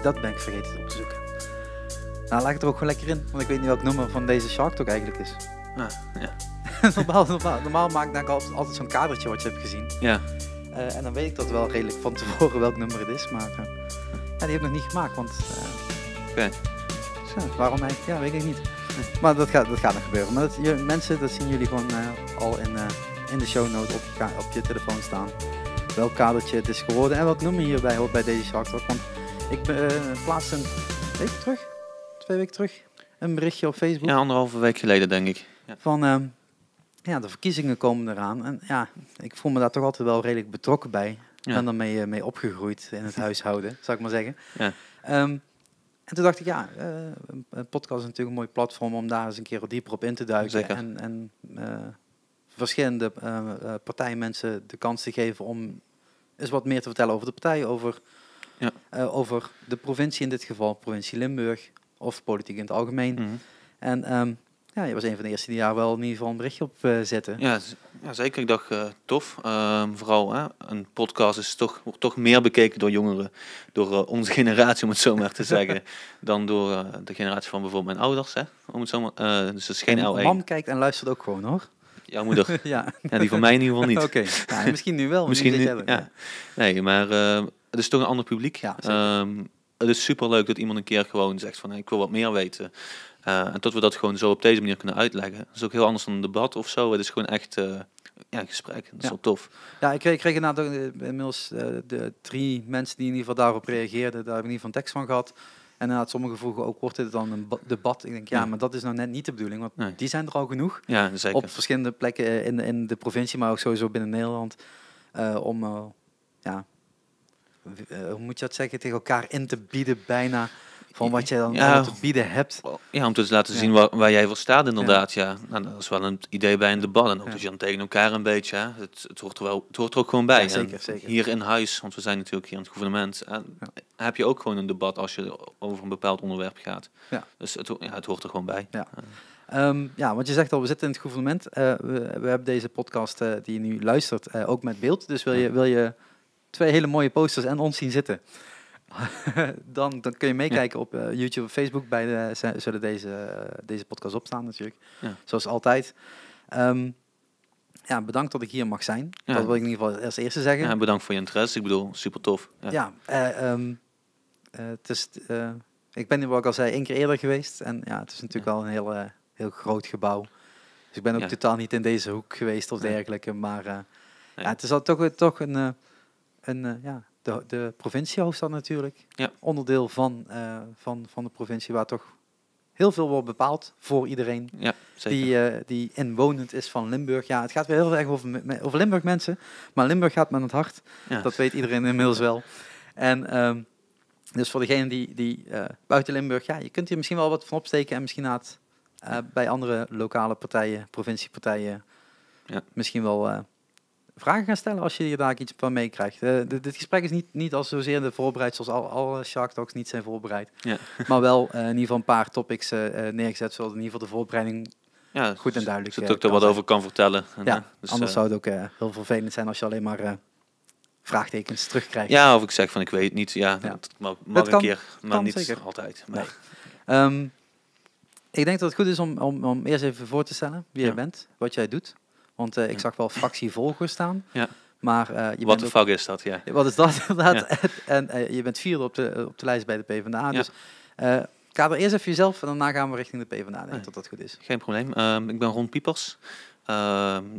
Dat ben ik vergeten op te zoeken. Nou, laat ik er ook gewoon lekker in, want ik weet niet welk nummer van deze Shark Talk eigenlijk is. Ah, ja. Normaal maak ik altijd zo'n kadertje wat je hebt gezien. Ja. En dan weet ik dat wel redelijk van tevoren welk nummer het is, maar die heb ik nog niet gemaakt, want... Oké. Waarom eigenlijk? Ja, weet ik niet. Maar dat gaat nog gebeuren. Maar mensen, dat zien jullie gewoon al in de show notes op je telefoon staan. Welk kadertje het is geworden en welk nummer hierbij hoort bij deze Shark Talk. Want ik plaatste een week terug, 2 weken terug, een berichtje op Facebook. Ja, 1,5 week geleden denk ik. Ja. Van, de verkiezingen komen eraan. En ja, ik voel me daar toch altijd wel redelijk betrokken bij. Ik ben daarmee mee opgegroeid in het huishouden, zou ik maar zeggen. Ja. En toen dacht ik, een podcast is natuurlijk een mooi platform om daar eens een keer wat dieper op in te duiken. Zeker. En verschillende partijmensen de kans te geven om eens wat meer te vertellen over de partij, over de provincie in dit geval, provincie Limburg, of politiek in het algemeen. Mm-hmm. En je was een van de eerste die daar wel in ieder geval een berichtje op zette. Ja, zeker. Ik dacht, tof. Vooral, een podcast is wordt toch meer bekeken door jongeren, door onze generatie, om het zo maar te zeggen, dan door de generatie van bijvoorbeeld mijn ouders. Hè, om het zo maar, dus het is geen L1. Mam kijkt en luistert ook gewoon, hoor. Jouw moeder? Ja. Die van mij in ieder geval niet. Oké. Nou, misschien nu wel. Misschien nu, ja. Nee, maar het is toch een ander publiek. Ja, het is superleuk dat iemand een keer gewoon zegt van, ik wil wat meer weten. En tot we dat gewoon zo op deze manier kunnen uitleggen. Dat is ook heel anders dan een debat of zo. Het is gewoon echt een gesprek. Dat is wel tof. Ja, ik kreeg inderdaad inmiddels de 3 mensen die in ieder geval daarop reageerden. Daar heb ik in ieder geval een tekst van gehad. En inderdaad, sommigen vroegen ook, wordt dit dan een debat? Ik denk, maar dat is nou net niet de bedoeling. Want die zijn er al genoeg. Ja, zeker. Op verschillende plekken in de provincie, maar ook sowieso binnen Nederland. Hoe moet je dat zeggen? Tegen elkaar in te bieden bijna. Van wat je dan te bieden hebt. Ja, om te laten zien waar jij voor staat inderdaad. Ja. Nou, dat is wel een idee bij een debat. En ook dat je dan tegen elkaar een beetje... Het hoort er ook gewoon bij. Ja, zeker. Hier in huis, want we zijn natuurlijk hier in het gouvernement... heb je ook gewoon een debat als je over een bepaald onderwerp gaat. Ja. Dus het hoort er gewoon bij. Ja. Want je zegt al, we zitten in het gouvernement. We hebben deze podcast die je nu luistert ook met beeld. Dus wil je 2 hele mooie posters en ons zien zitten... dan kun je meekijken op YouTube of Facebook. Zullen deze podcast opstaan natuurlijk. Ja. Zoals altijd. Bedankt dat ik hier mag zijn. Ja. Dat wil ik in ieder geval als eerste zeggen. Ja, bedankt voor je interesse. Ik bedoel, super tof. Ik ben hier, wat ik al zei, 1 keer eerder geweest. En het is natuurlijk wel een heel groot gebouw. Dus ik ben ook totaal niet in deze hoek geweest of dergelijke. Maar het is al toch de provinciehoofdstad natuurlijk. Ja. Onderdeel van de provincie waar toch heel veel wordt bepaald voor iedereen die inwonend is van Limburg. Ja, het gaat weer heel erg over Limburg mensen, maar Limburg gaat met het hart. Ja. Dat weet iedereen inmiddels wel. En dus voor degene die buiten Limburg, je kunt hier misschien wel wat van opsteken en misschien bij andere lokale partijen, provinciepartijen, misschien wel... vragen gaan stellen als je hier daar iets van meekrijgt. Dit gesprek is niet als zozeer de voorbereid zoals alle Shark Talks niet zijn voorbereid. Ja. Maar wel in ieder geval een paar topics neergezet, zodat in ieder geval de voorbereiding goed en duidelijk is. Zodat ik er wat over kan vertellen. Dus, anders zou het ook heel vervelend zijn als je alleen maar vraagtekens terugkrijgt. Ja, of ik zeg van ik weet het niet. Dat mag een keer, maar niet zeker. Altijd. Maar. Nee. Ik denk dat het goed is om eerst even voor te stellen wie jij bent, wat jij doet. Want ik zag wel fractievolger staan. Ja. Maar wat de fuck is dat, ja. Wat is dat inderdaad? Ja. En je bent 4e op de lijst bij de PvdA. Ja. Dus kader eerst even jezelf en daarna gaan we richting de PvdA. Denk dat dat goed is. Geen probleem. Ik ben Ron Piepers.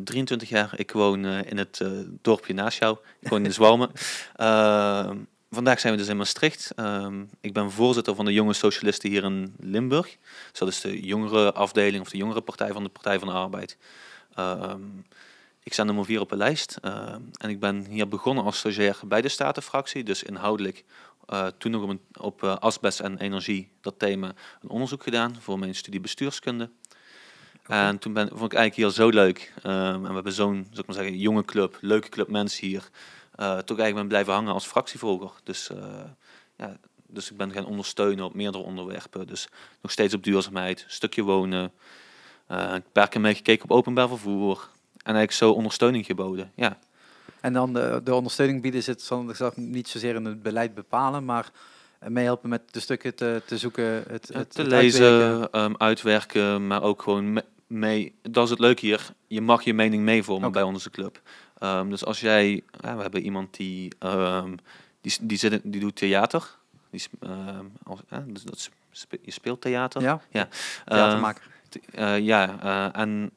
23 jaar. Ik woon in het dorpje naast jou. Ik woon in Zwalmen. Vandaag zijn we dus in Maastricht. Ik ben voorzitter van de Jonge Socialisten hier in Limburg. Dus dat is de jongere afdeling of de jongere partij van de Partij van de Arbeid. Ik sta nummer 4 op de lijst en ik ben hier begonnen als stagiair bij de Statenfractie, dus inhoudelijk toen nog op asbest en energie, dat thema, een onderzoek gedaan voor mijn studie bestuurskunde. Okay. En toen vond ik eigenlijk hier zo leuk en we hebben zo'n, zou ik maar zeggen, jonge club, leuke club mensen hier, toch eigenlijk ben blijven hangen als fractievolger. Dus ik ben gaan ondersteunen op meerdere onderwerpen, dus nog steeds op duurzaamheid, stukje wonen. Een paar keer meegekeken op openbaar vervoer. En eigenlijk zo ondersteuning geboden, ja. En dan de ondersteuning bieden zit niet zozeer in het beleid bepalen, maar meehelpen met de stukken te zoeken, het te lezen, uitwerken, maar ook gewoon mee. Dat is het leuke hier. Je mag je mening meevormen bij onze club. Dus als jij, we hebben iemand die doet theater. Dus je speelt theater. Ja. Theatermaker. En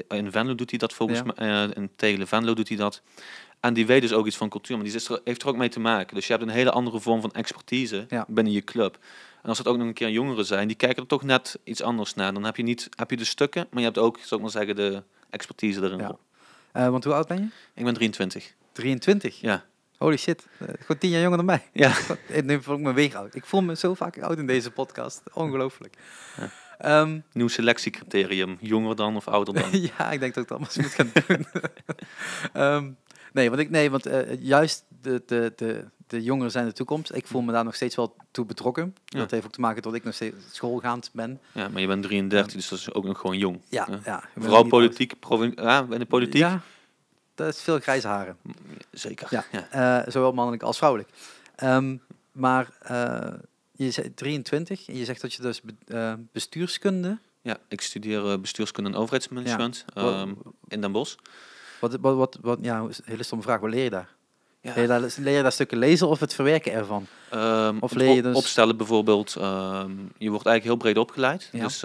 in Venlo doet hij dat volgens mij. In Tegelen Venlo doet hij dat. En die weet dus ook iets van cultuur, maar die heeft er ook mee te maken. Dus je hebt een hele andere vorm van expertise binnen je club. En als het ook nog een keer jongeren zijn, die kijken er toch net iets anders naar. Dan heb je de stukken, maar je hebt ook, zou ik maar zeggen, de expertise erin. Ja. Want hoe oud ben je? Ik ben 23. 23? Ja. Holy shit, gewoon 10 jaar jonger dan mij. Ja. Nu voel ik me weer oud. Ik voel me zo vaak oud in deze podcast. Ongelooflijk. Ja. Nieuw selectiecriterium, jonger dan of ouder dan? Ja, ik denk dat ik dat anders moet gaan doen. Want juist de jongeren zijn de toekomst. Ik voel me daar nog steeds wel toe betrokken. Ja. Dat heeft ook te maken dat ik nog steeds schoolgaand ben. Ja, maar je bent 33, dus dat is ook nog gewoon jong. Ja. Vooral politiek, in de politiek. Ja, dat is veel grijze haren. Zeker. Ja. Zowel mannelijk als vrouwelijk. Maar je zegt 23 en je zegt dat je dus bestuurskunde... Ja, ik studeer bestuurskunde en overheidsmanagement in Den Bosch. Hele stomme vraag, wat leer je daar? Ja. Leer je daar stukken lezen of het verwerken ervan? Of leer je dus... Opstellen bijvoorbeeld. Je wordt eigenlijk heel breed opgeleid. Ja. Dus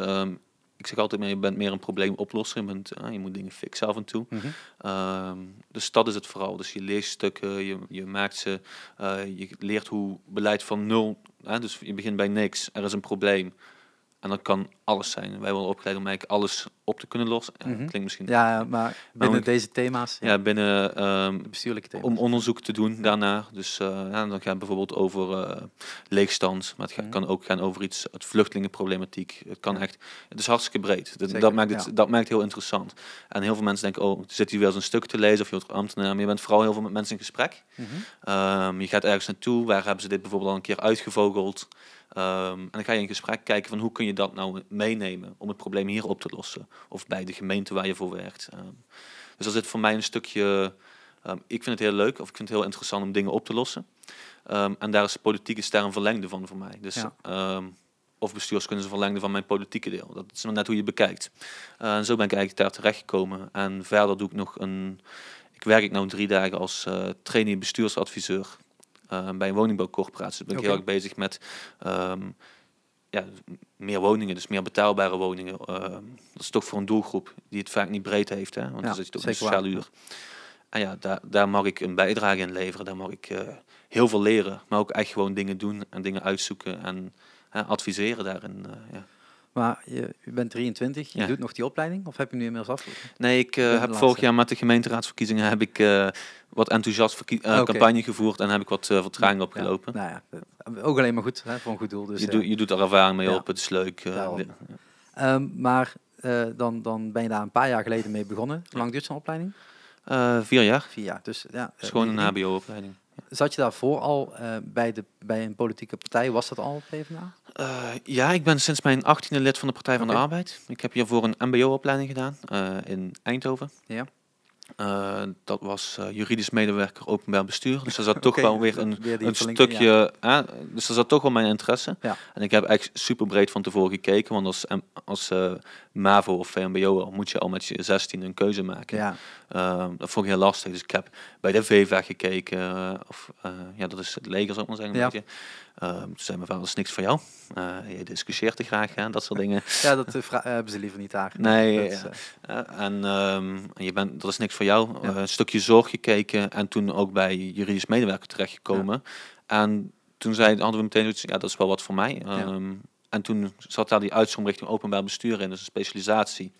ik zeg altijd, je bent meer een probleemoplosser. Je moet dingen fixen af en toe. Mm-hmm. Dus dat is het vooral. Dus je leest stukken, je maakt ze. Je leert hoe beleid van nul... dus je begint bij niks. Er is een probleem. En dat kan alles zijn. Wij worden opgeleid om eigenlijk alles op te kunnen lossen. Ja, klinkt misschien... Ja, maar binnen deze thema's... Ja, binnen... de bestuurlijke thema's. Om onderzoek te doen daarna. Dus dan gaat het bijvoorbeeld over leegstand. Maar het kan ook gaan over iets... Het vluchtelingenproblematiek. Het kan echt... Het is hartstikke breed. Dat maakt het heel interessant. En heel veel mensen denken... zit je weer eens een stuk te lezen of je wordt ambtenaar. Maar je bent vooral heel veel met mensen in gesprek. Mm-hmm. Je gaat ergens naartoe. Waar hebben ze dit bijvoorbeeld al een keer uitgevogeld? En dan ga je in gesprek kijken van hoe kun je dat nou meenemen om het probleem hier op te lossen. Of bij de gemeente waar je voor werkt. Dus dat zit voor mij een stukje... ik vind het heel leuk of ik vind het heel interessant om dingen op te lossen. En daar is politiek een verlengde van voor mij. Dus, of bestuurskunde is een verlengde van mijn politieke deel. Dat is net hoe je bekijkt. En zo ben ik eigenlijk daar terechtgekomen. En verder doe ik nog ik werk 3 dagen als trainee bestuursadviseur. Bij een woningbouwcorporatie. Dus ben ik heel erg bezig met meer woningen, dus meer betaalbare woningen. Dat is toch voor een doelgroep die het vaak niet breed heeft, hè? Want dan zit je toch in een sociale huur. En daar mag ik een bijdrage in leveren. Daar mag ik heel veel leren, maar ook echt gewoon dingen doen en dingen uitzoeken en adviseren daarin. Maar je bent 23, je doet nog die opleiding of heb je nu inmiddels afgelopen? Nee, ik heb vorig jaar met de gemeenteraadsverkiezingen heb ik wat enthousiast campagne gevoerd en heb ik wat vertraging opgelopen. Ja, ook alleen maar goed, hè, voor een goed doel. Dus, je doet er ervaring mee op, het is leuk. Maar dan ben je daar een paar jaar geleden mee begonnen. Hoe lang duurt zo'n opleiding? 4 jaar. 4 jaar, dus ja. Het is gewoon een hbo-opleiding. Zat je daarvoor al bij een politieke partij? Was dat al PvdA? Ja, ik ben sinds mijn 18e lid van de Partij van de Arbeid. Ik heb hiervoor een mbo-opleiding gedaan in Eindhoven. Ja. Dat was juridisch medewerker openbaar bestuur. Dus er zat toch wel weer een stukje... dus er zat toch wel mijn interesse. Ja. En ik heb echt super breed van tevoren gekeken. Want als MAVO of VMBO moet je al met je 16 een keuze maken. Ja. Dat vond ik heel lastig. Dus ik heb bij de VEVA gekeken. Dat is het leger, zou ik maar zeggen. Ja. Toen zei mijn vader, dat is niks voor jou. Je discussieert te graag, hè, dat soort dingen. Ja, dat hebben ze liever niet daar. Nee, dat is niks voor jou. Een stukje zorg gekeken en toen ook bij juridisch medewerker terechtgekomen. Ja. En toen hadden we meteen iets, dat is wel wat voor mij. En toen zat daar die uitstroom richting openbaar bestuur in, dus een specialisatie.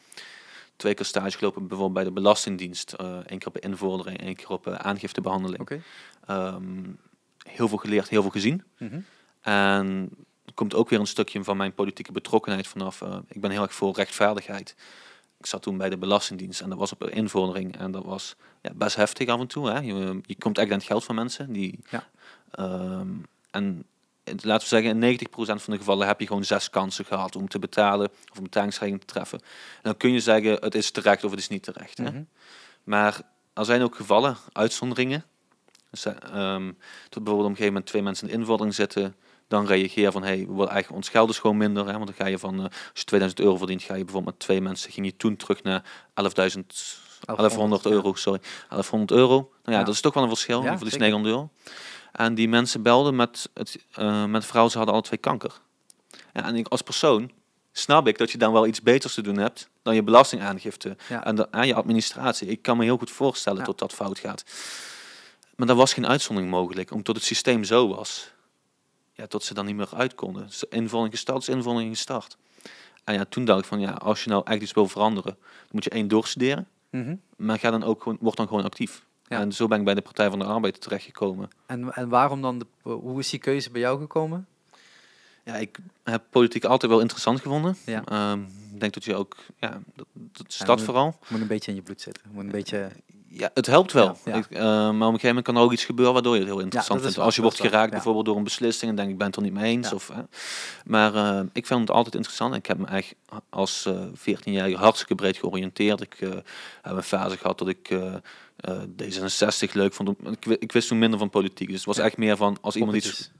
2 keer stage gelopen, bijvoorbeeld bij de Belastingdienst. 1 keer op invordering, 1 keer op aangiftebehandeling. Okay. Heel veel geleerd, heel veel gezien. Mm-hmm. En er komt ook weer een stukje van mijn politieke betrokkenheid vanaf. Ik ben heel erg voor rechtvaardigheid. Ik zat toen bij de Belastingdienst en dat was op invordering. En dat was best heftig af en toe. Hè. Je komt echt aan het geld van mensen. En laten we zeggen, in 90% van de gevallen heb je gewoon 6 kansen gehad om te betalen of een betalingsregeling te treffen. En dan kun je zeggen, het is terecht of het is niet terecht. Hè. Mm-hmm. Maar er zijn ook gevallen, uitzonderingen. Dus, tot bijvoorbeeld op een gegeven moment 2 mensen in de invordering zitten. dan reageer van, hey, eigenlijk ons geld is gewoon minder. Hè, want dan ga je van, als je 2000 euro verdient, ga je bijvoorbeeld met 2 mensen, ging je toen terug naar 1100 euro, sorry. 1100 euro. Nou ja, dat is toch wel een verschil. Je verliest 900 euro. En die mensen belden met de vrouw, ze hadden alle 2 kanker. Ja, en als persoon snap ik dat je dan wel iets beters te doen hebt dan je belastingaangifte en je administratie. Ik kan me heel goed voorstellen dat dat fout gaat. Maar er was geen uitzondering mogelijk, omdat het systeem zo was. Ja, tot ze dan niet meer uit konden. Dus invulling gestart. En ja, toen dacht ik van, ja, als je nou echt iets wil veranderen, dan moet je 1 doorstuderen. Maar ga dan ook word dan gewoon actief. Ja. En zo ben ik bij de Partij van de Arbeid terechtgekomen. En waarom dan, hoe is die keuze bij jou gekomen? Ja, ik heb politiek altijd wel interessant gevonden. Ja. Ik denk dat je ook, dat stad vooral. Moet een beetje in je bloed zitten. Moet een beetje... Ja, het helpt wel. Ja. Maar op een gegeven moment kan er ook iets gebeuren waardoor je het heel interessant vindt. Als je wordt geraakt bijvoorbeeld door een beslissing en denk ik ben het er niet mee eens. Ja. Maar ik vind het altijd interessant. Ik heb me eigenlijk als 14-jarige hartstikke breed georiënteerd. Ik heb een fase gehad dat ik D66 leuk vond. Ik wist toen minder van politiek. Dus het was echt meer van als iemand iets...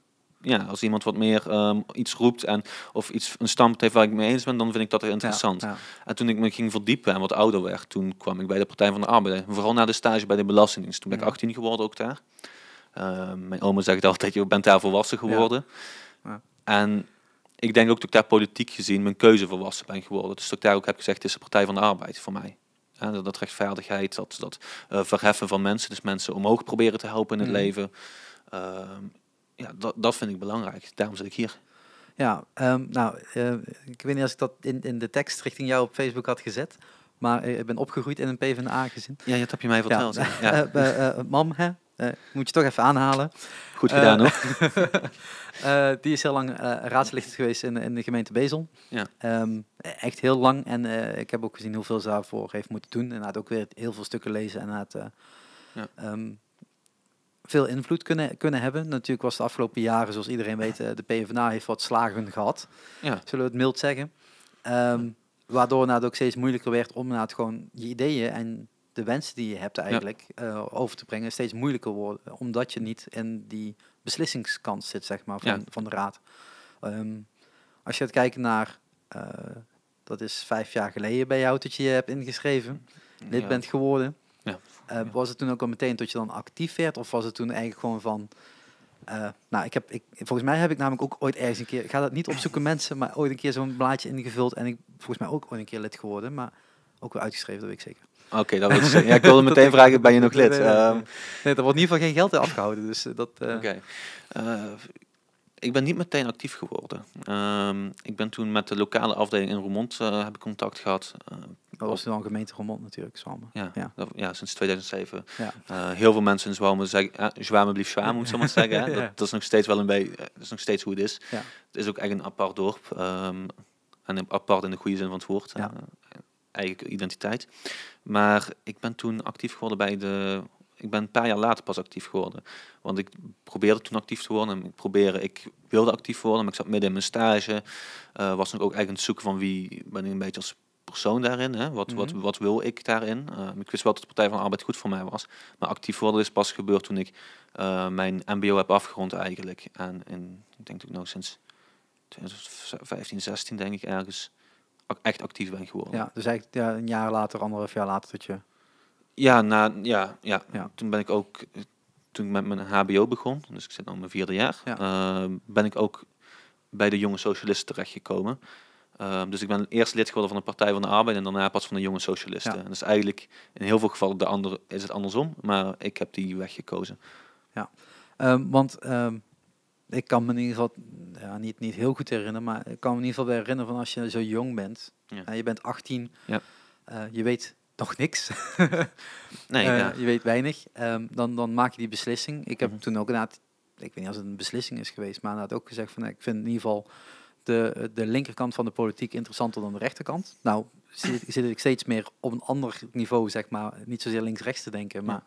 Ja, als iemand wat meer iets roept of een standpunt heeft waar ik mee eens ben, dan vind ik dat er interessant. Ja. En toen ik me ging verdiepen en wat ouder werd, toen kwam ik bij de Partij van de Arbeid. Vooral na de stage bij de Belastingdienst. Toen ben ik 18 geworden ook daar. Mijn oma zegt altijd, je bent daar volwassen geworden. Ja. Ja. En ik denk ook dat ik daar politiek gezien mijn keuze volwassen ben geworden. Dus dat ik daar ook heb gezegd, het is de Partij van de Arbeid voor mij. Ja, dat rechtvaardigheid, dat verheffen van mensen. Dus mensen omhoog proberen te helpen in het leven. Ja, dat vind ik belangrijk. Daarom zit ik hier. Ja, ik weet niet als ik dat in de tekst richting jou op Facebook had gezet, maar ik ben opgegroeid in een PvdA-gezin. Ja, dat heb je mij verteld. Mam, moet je toch even aanhalen. Goed gedaan, hoor. Die is heel lang raadslid geweest in de gemeente Bezel. Ja. Echt heel lang. En ik heb ook gezien hoeveel ze daarvoor heeft moeten doen. En had ook weer heel veel stukken lezen. En veel invloed kunnen hebben. Natuurlijk was de afgelopen jaren, zoals iedereen weet, de PvdA heeft wat slagen gehad. Ja. Zullen we het mild zeggen. Waardoor het ook steeds moeilijker werd om gewoon je ideeën en de wensen die je hebt eigenlijk over te brengen steeds moeilijker worden. Omdat je niet in die beslissingskant zit, zeg maar, van de raad. Als je gaat kijken naar, dat is 5 jaar geleden bij jou dat je hebt ingeschreven, lid bent geworden. Ja. Was het toen ook al meteen dat je dan actief werd? Of was het toen eigenlijk gewoon van... volgens mij heb ik namelijk ook ooit ergens een keer... Ik ga dat niet opzoeken mensen, maar ooit een keer zo'n blaadje ingevuld. En ik volgens mij ook ooit een keer lid geworden. Maar ook weer uitgeschreven, dat weet ik zeker. Oké, dat weet ik zeker. Ja, ik wilde meteen vragen, ben je nog lid? Nee, er wordt in ieder geval geen geld afgehouden. Dus dat... Oké. Ik ben niet meteen actief geworden. Ik ben toen met de lokale afdeling in Roermond heb ik contact gehad. Dat was dan gemeente Roermond natuurlijk, Zwalmen. Ja, sinds 2007. Ja. Heel veel mensen in Zwalmen zeggen, Zwalmen blieft Zwalmen, moet ik zo maar zeggen. Hè? Dat is nog steeds wel een beetje, dat is nog steeds hoe het is. Ja. Het is ook echt een apart dorp. En apart in de goede zin van het woord. Ja. Eigen identiteit. Maar ik ben toen actief geworden bij de... Ik ben een paar jaar later pas actief geworden. Want ik probeerde toen actief te worden. Ik wilde actief worden, maar ik zat midden in mijn stage. Was nog ook eigenlijk aan het zoeken van wie ben ik een beetje als persoon daarin. Hè? Wat wil ik daarin? Ik wist wel dat de Partij van de Arbeid goed voor mij was. Maar actief worden is pas gebeurd toen ik mijn mbo heb afgerond eigenlijk. En ik denk dat ik nou sinds 2015, 16 denk ik ergens echt actief ben geworden. Ja, dus eigenlijk een jaar later, 1,5 jaar later dat je... Ja, toen ben ik ook, toen ik met mijn HBO begon, dus ik zit nu in mijn 4e jaar, ben ik ook bij de Jonge Socialisten terechtgekomen. Dus ik ben eerst lid geworden van de Partij van de Arbeid en daarna pas van de Jonge Socialisten. En dus eigenlijk in heel veel gevallen is het andersom, maar ik heb die weg gekozen. Ja, want ik kan me in ieder geval niet heel goed herinneren, maar ik kan me in ieder geval wel herinneren van als je zo jong bent, je bent 18, je weet nog niks. Nee, je weet weinig. Dan maak je die beslissing. Ik heb toen ook inderdaad, ik weet niet als het een beslissing is geweest, maar inderdaad ook gezegd van ik vind in ieder geval de linkerkant van de politiek interessanter dan de rechterkant. Nou, zit ik steeds meer op een ander niveau, zeg maar, niet zozeer links-rechts te denken, maar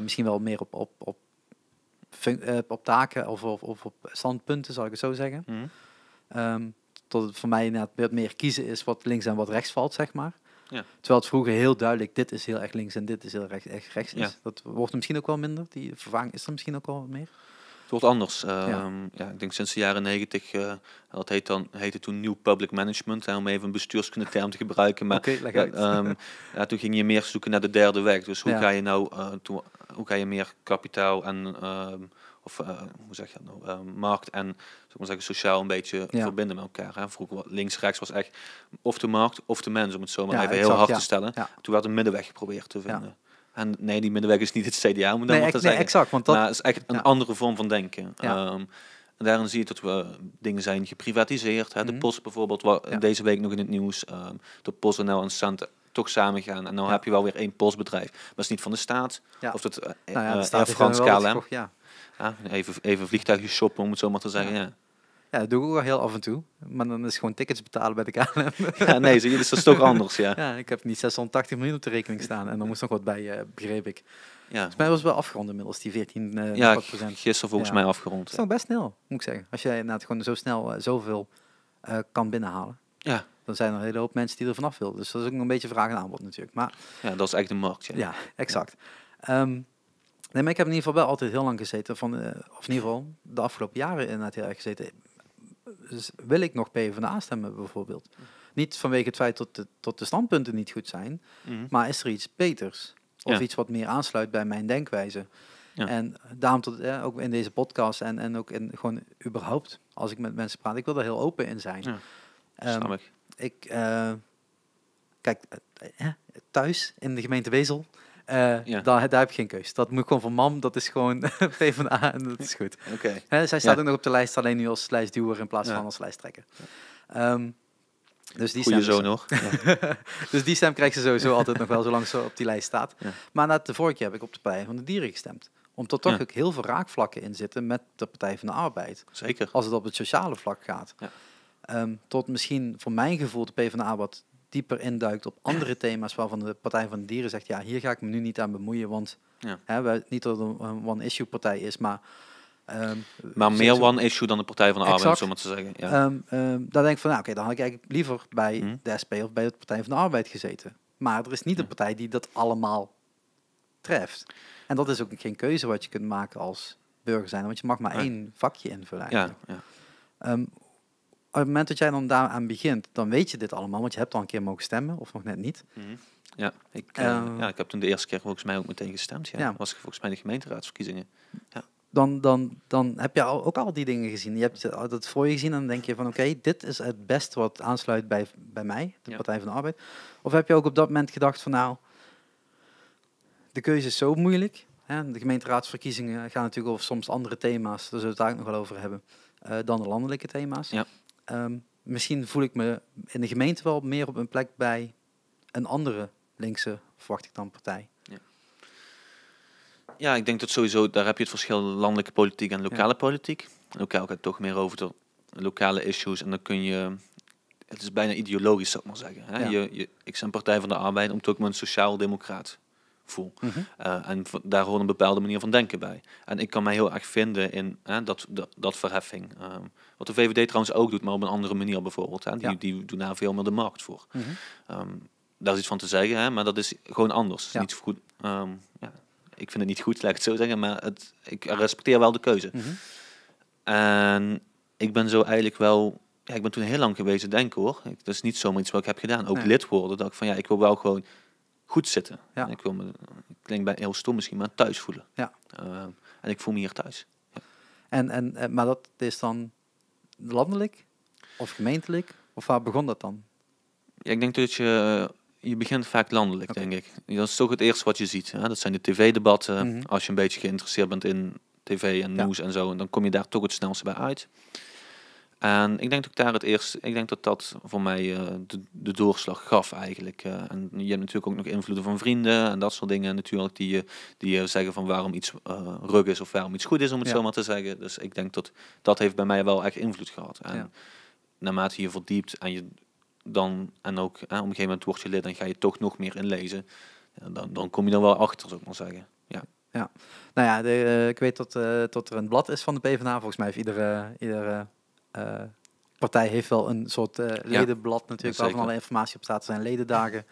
misschien wel meer op taken of op standpunten, zal ik het zo zeggen. Tot het voor mij inderdaad meer kiezen is wat links en wat rechts valt, zeg maar. Ja. Terwijl het vroeger heel duidelijk, dit is heel erg links en dit is heel erg rechts is. Ja. Dat wordt er misschien ook wel minder. Die vervanging is er misschien ook wel wat meer. wordt anders. Ik denk sinds de jaren 90, dat heette toen New Public Management, om even een bestuurskundige term te gebruiken. Maar toen ging je meer zoeken naar de derde weg. Dus hoe ga je nou, hoe ga je meer kapitaal en hoe zeg je dat nou, markt en sociaal een beetje verbinden met elkaar. Hè? Vroeger links-rechts was echt of de markt of de mens, om het zo maar even heel hard te stellen. Ja. Toen werd een middenweg geprobeerd te vinden. Ja. En nee, die middenweg is niet het CDA, moet dan te zeggen. Exact, want dat... Maar het is echt een andere vorm van denken. Ja. En daarin zie je dat we dingen zijn geprivatiseerd. Hè? De Post bijvoorbeeld, deze week nog in het nieuws. De PostNL en Cent toch samen gaan. En nou heb je wel weer één postbedrijf. Maar het is niet van de staat. Ja. Of het Air France, KLM. Even vliegtuigjes shoppen, om het zo maar te zeggen. Ja. Ja, dat doe ik ook wel heel af en toe. Maar dan is gewoon tickets betalen bij de KLM. Ja, nee, zie je, dus dat is toch anders, ja. Ja, ik heb niet 680 miljoen op de rekening staan. En dan moest nog wat bij, begreep ik. Ja. Volgens mij was het wel afgerond inmiddels, die 14%. Ja, gisteren volgens mij afgerond. Dat is nog best snel, moet ik zeggen. Als jij inderdaad gewoon zo snel zoveel kan binnenhalen. Ja. Dan zijn er een hele hoop mensen die er vanaf willen. Dus dat is ook nog een beetje vraag en aanbod natuurlijk. Maar, ja, dat is eigenlijk de markt. Ja, exact. Ja. Nee, maar ik heb in ieder geval wel altijd heel lang gezeten. Of in ieder geval de afgelopen jaren inderdaad heel erg gezeten. Dus wil ik nog PvdA stemmen bijvoorbeeld? Niet vanwege het feit dat de standpunten niet goed zijn. Maar is er iets beters? Of iets wat meer aansluit bij mijn denkwijze? Ja. En daarom ook in deze podcast en ook in gewoon überhaupt, als ik met mensen praat, ik wil er heel open in zijn. Ja, kijk, thuis in de gemeente Wezel, daar heb ik geen keus. Dat moet gewoon van mam, dat is gewoon PvdA en dat is goed. Okay. Zij staat ook nog op de lijst, alleen nu als lijstduwer in plaats van als lijsttrekker. Dus die goeie zo nog. Dus die stem krijgt ze sowieso altijd nog wel, zolang ze op die lijst staat. Ja. Maar de vorige keer heb ik op de Partij van de Dieren gestemd. Omdat toch ook heel veel raakvlakken in zitten met de Partij van de Arbeid. Zeker. Als het op het sociale vlak gaat. Ja. Tot misschien voor mijn gevoel de PvdA wat dieper induikt op andere thema's waarvan de Partij van de Dieren zegt, ja, hier ga ik me nu niet aan bemoeien, want niet dat het een one-issue partij is, maar... maar meer one-issue dan de Partij van de Arbeid, zo maar te zeggen. Ja. Daar denk ik van, dan had ik eigenlijk liever bij de SP of bij de Partij van de Arbeid gezeten. Maar er is niet een partij die dat allemaal treft. En dat is ook geen keuze wat je kunt maken als burger zijn, want je mag maar één vakje invullen eigenlijk. Op het moment dat jij dan daaraan begint, dan weet je dit allemaal, want je hebt al een keer mogen stemmen, of nog net niet. Ja, ik heb toen de eerste keer volgens mij ook meteen gestemd. Ja. Was volgens mij de gemeenteraadsverkiezingen. Ja. Dan heb je ook al die dingen gezien. Je hebt het voor je gezien en dan denk je van oké, dit is het beste wat aansluit bij mij, de Partij van de Arbeid. Of heb je ook op dat moment gedacht van nou, de keuze is zo moeilijk. Hè? De gemeenteraadsverkiezingen gaan natuurlijk over soms andere thema's, daar zullen we het daar ook nog wel over hebben, dan de landelijke thema's. Ja. Misschien voel ik me in de gemeente wel meer op een plek bij een andere linkse, verwacht ik dan, partij. Ja, ik denk dat sowieso, daar heb je het verschil landelijke politiek en lokale politiek. Lokaal gaat het toch meer over de lokale issues en dan kun je, het is bijna ideologisch, zou ik maar zeggen. Hè? Ja. Ik ben Partij van de Arbeid omdat ik me een sociaal-democraat voel. En daar hoort een bepaalde manier van denken bij. En ik kan mij heel erg vinden in dat verheffing. Wat de VVD trouwens ook doet, maar op een andere manier bijvoorbeeld. Hè? Die doen daar veel meer de markt voor. Daar is iets van te zeggen, hè? Maar dat is gewoon anders. Ja. Niet goed. Ik vind het niet goed, laat ik het zo zeggen, maar ik respecteer wel de keuze. En ik ben zo eigenlijk wel... Ja, ik ben toen heel lang geweest denken, hoor. Dat is niet zomaar iets wat ik heb gedaan. Ook lid worden, dat ik van ik wil wel gewoon goed zitten. Ja. Ik wil me, ik klink bij heel stom misschien, maar thuis voelen. Ja. En ik voel me hier thuis. Ja. Maar dat is dan landelijk of gemeentelijk? Of waar begon dat dan? Ja, ik denk dat je begint vaak landelijk, denk ik. Dat is toch het eerste wat je ziet. Hè? Dat zijn de tv-debatten. Als je een beetje geïnteresseerd bent in tv en nieuws en zo, en dan kom je daar toch het snelste bij uit. En ik denk dat dat voor mij de doorslag gaf eigenlijk. En je hebt natuurlijk ook nog invloeden van vrienden en dat soort dingen natuurlijk die zeggen van waarom iets rug is of waarom iets goed is, om het zo maar te zeggen. Dus ik denk dat heeft bij mij wel echt invloed gehad. En naarmate je verdiept en je dan en ook op een gegeven moment word je lid, dan ga je toch nog meer inlezen. Ja, dan kom je er wel achter, zou ik maar zeggen. Ja. Nou ja, ik weet dat er een blad is van de PvdA. Volgens mij heeft iedere partij heeft wel een soort ledenblad natuurlijk, waar van alle informatie op staat. Er zijn ledendagen,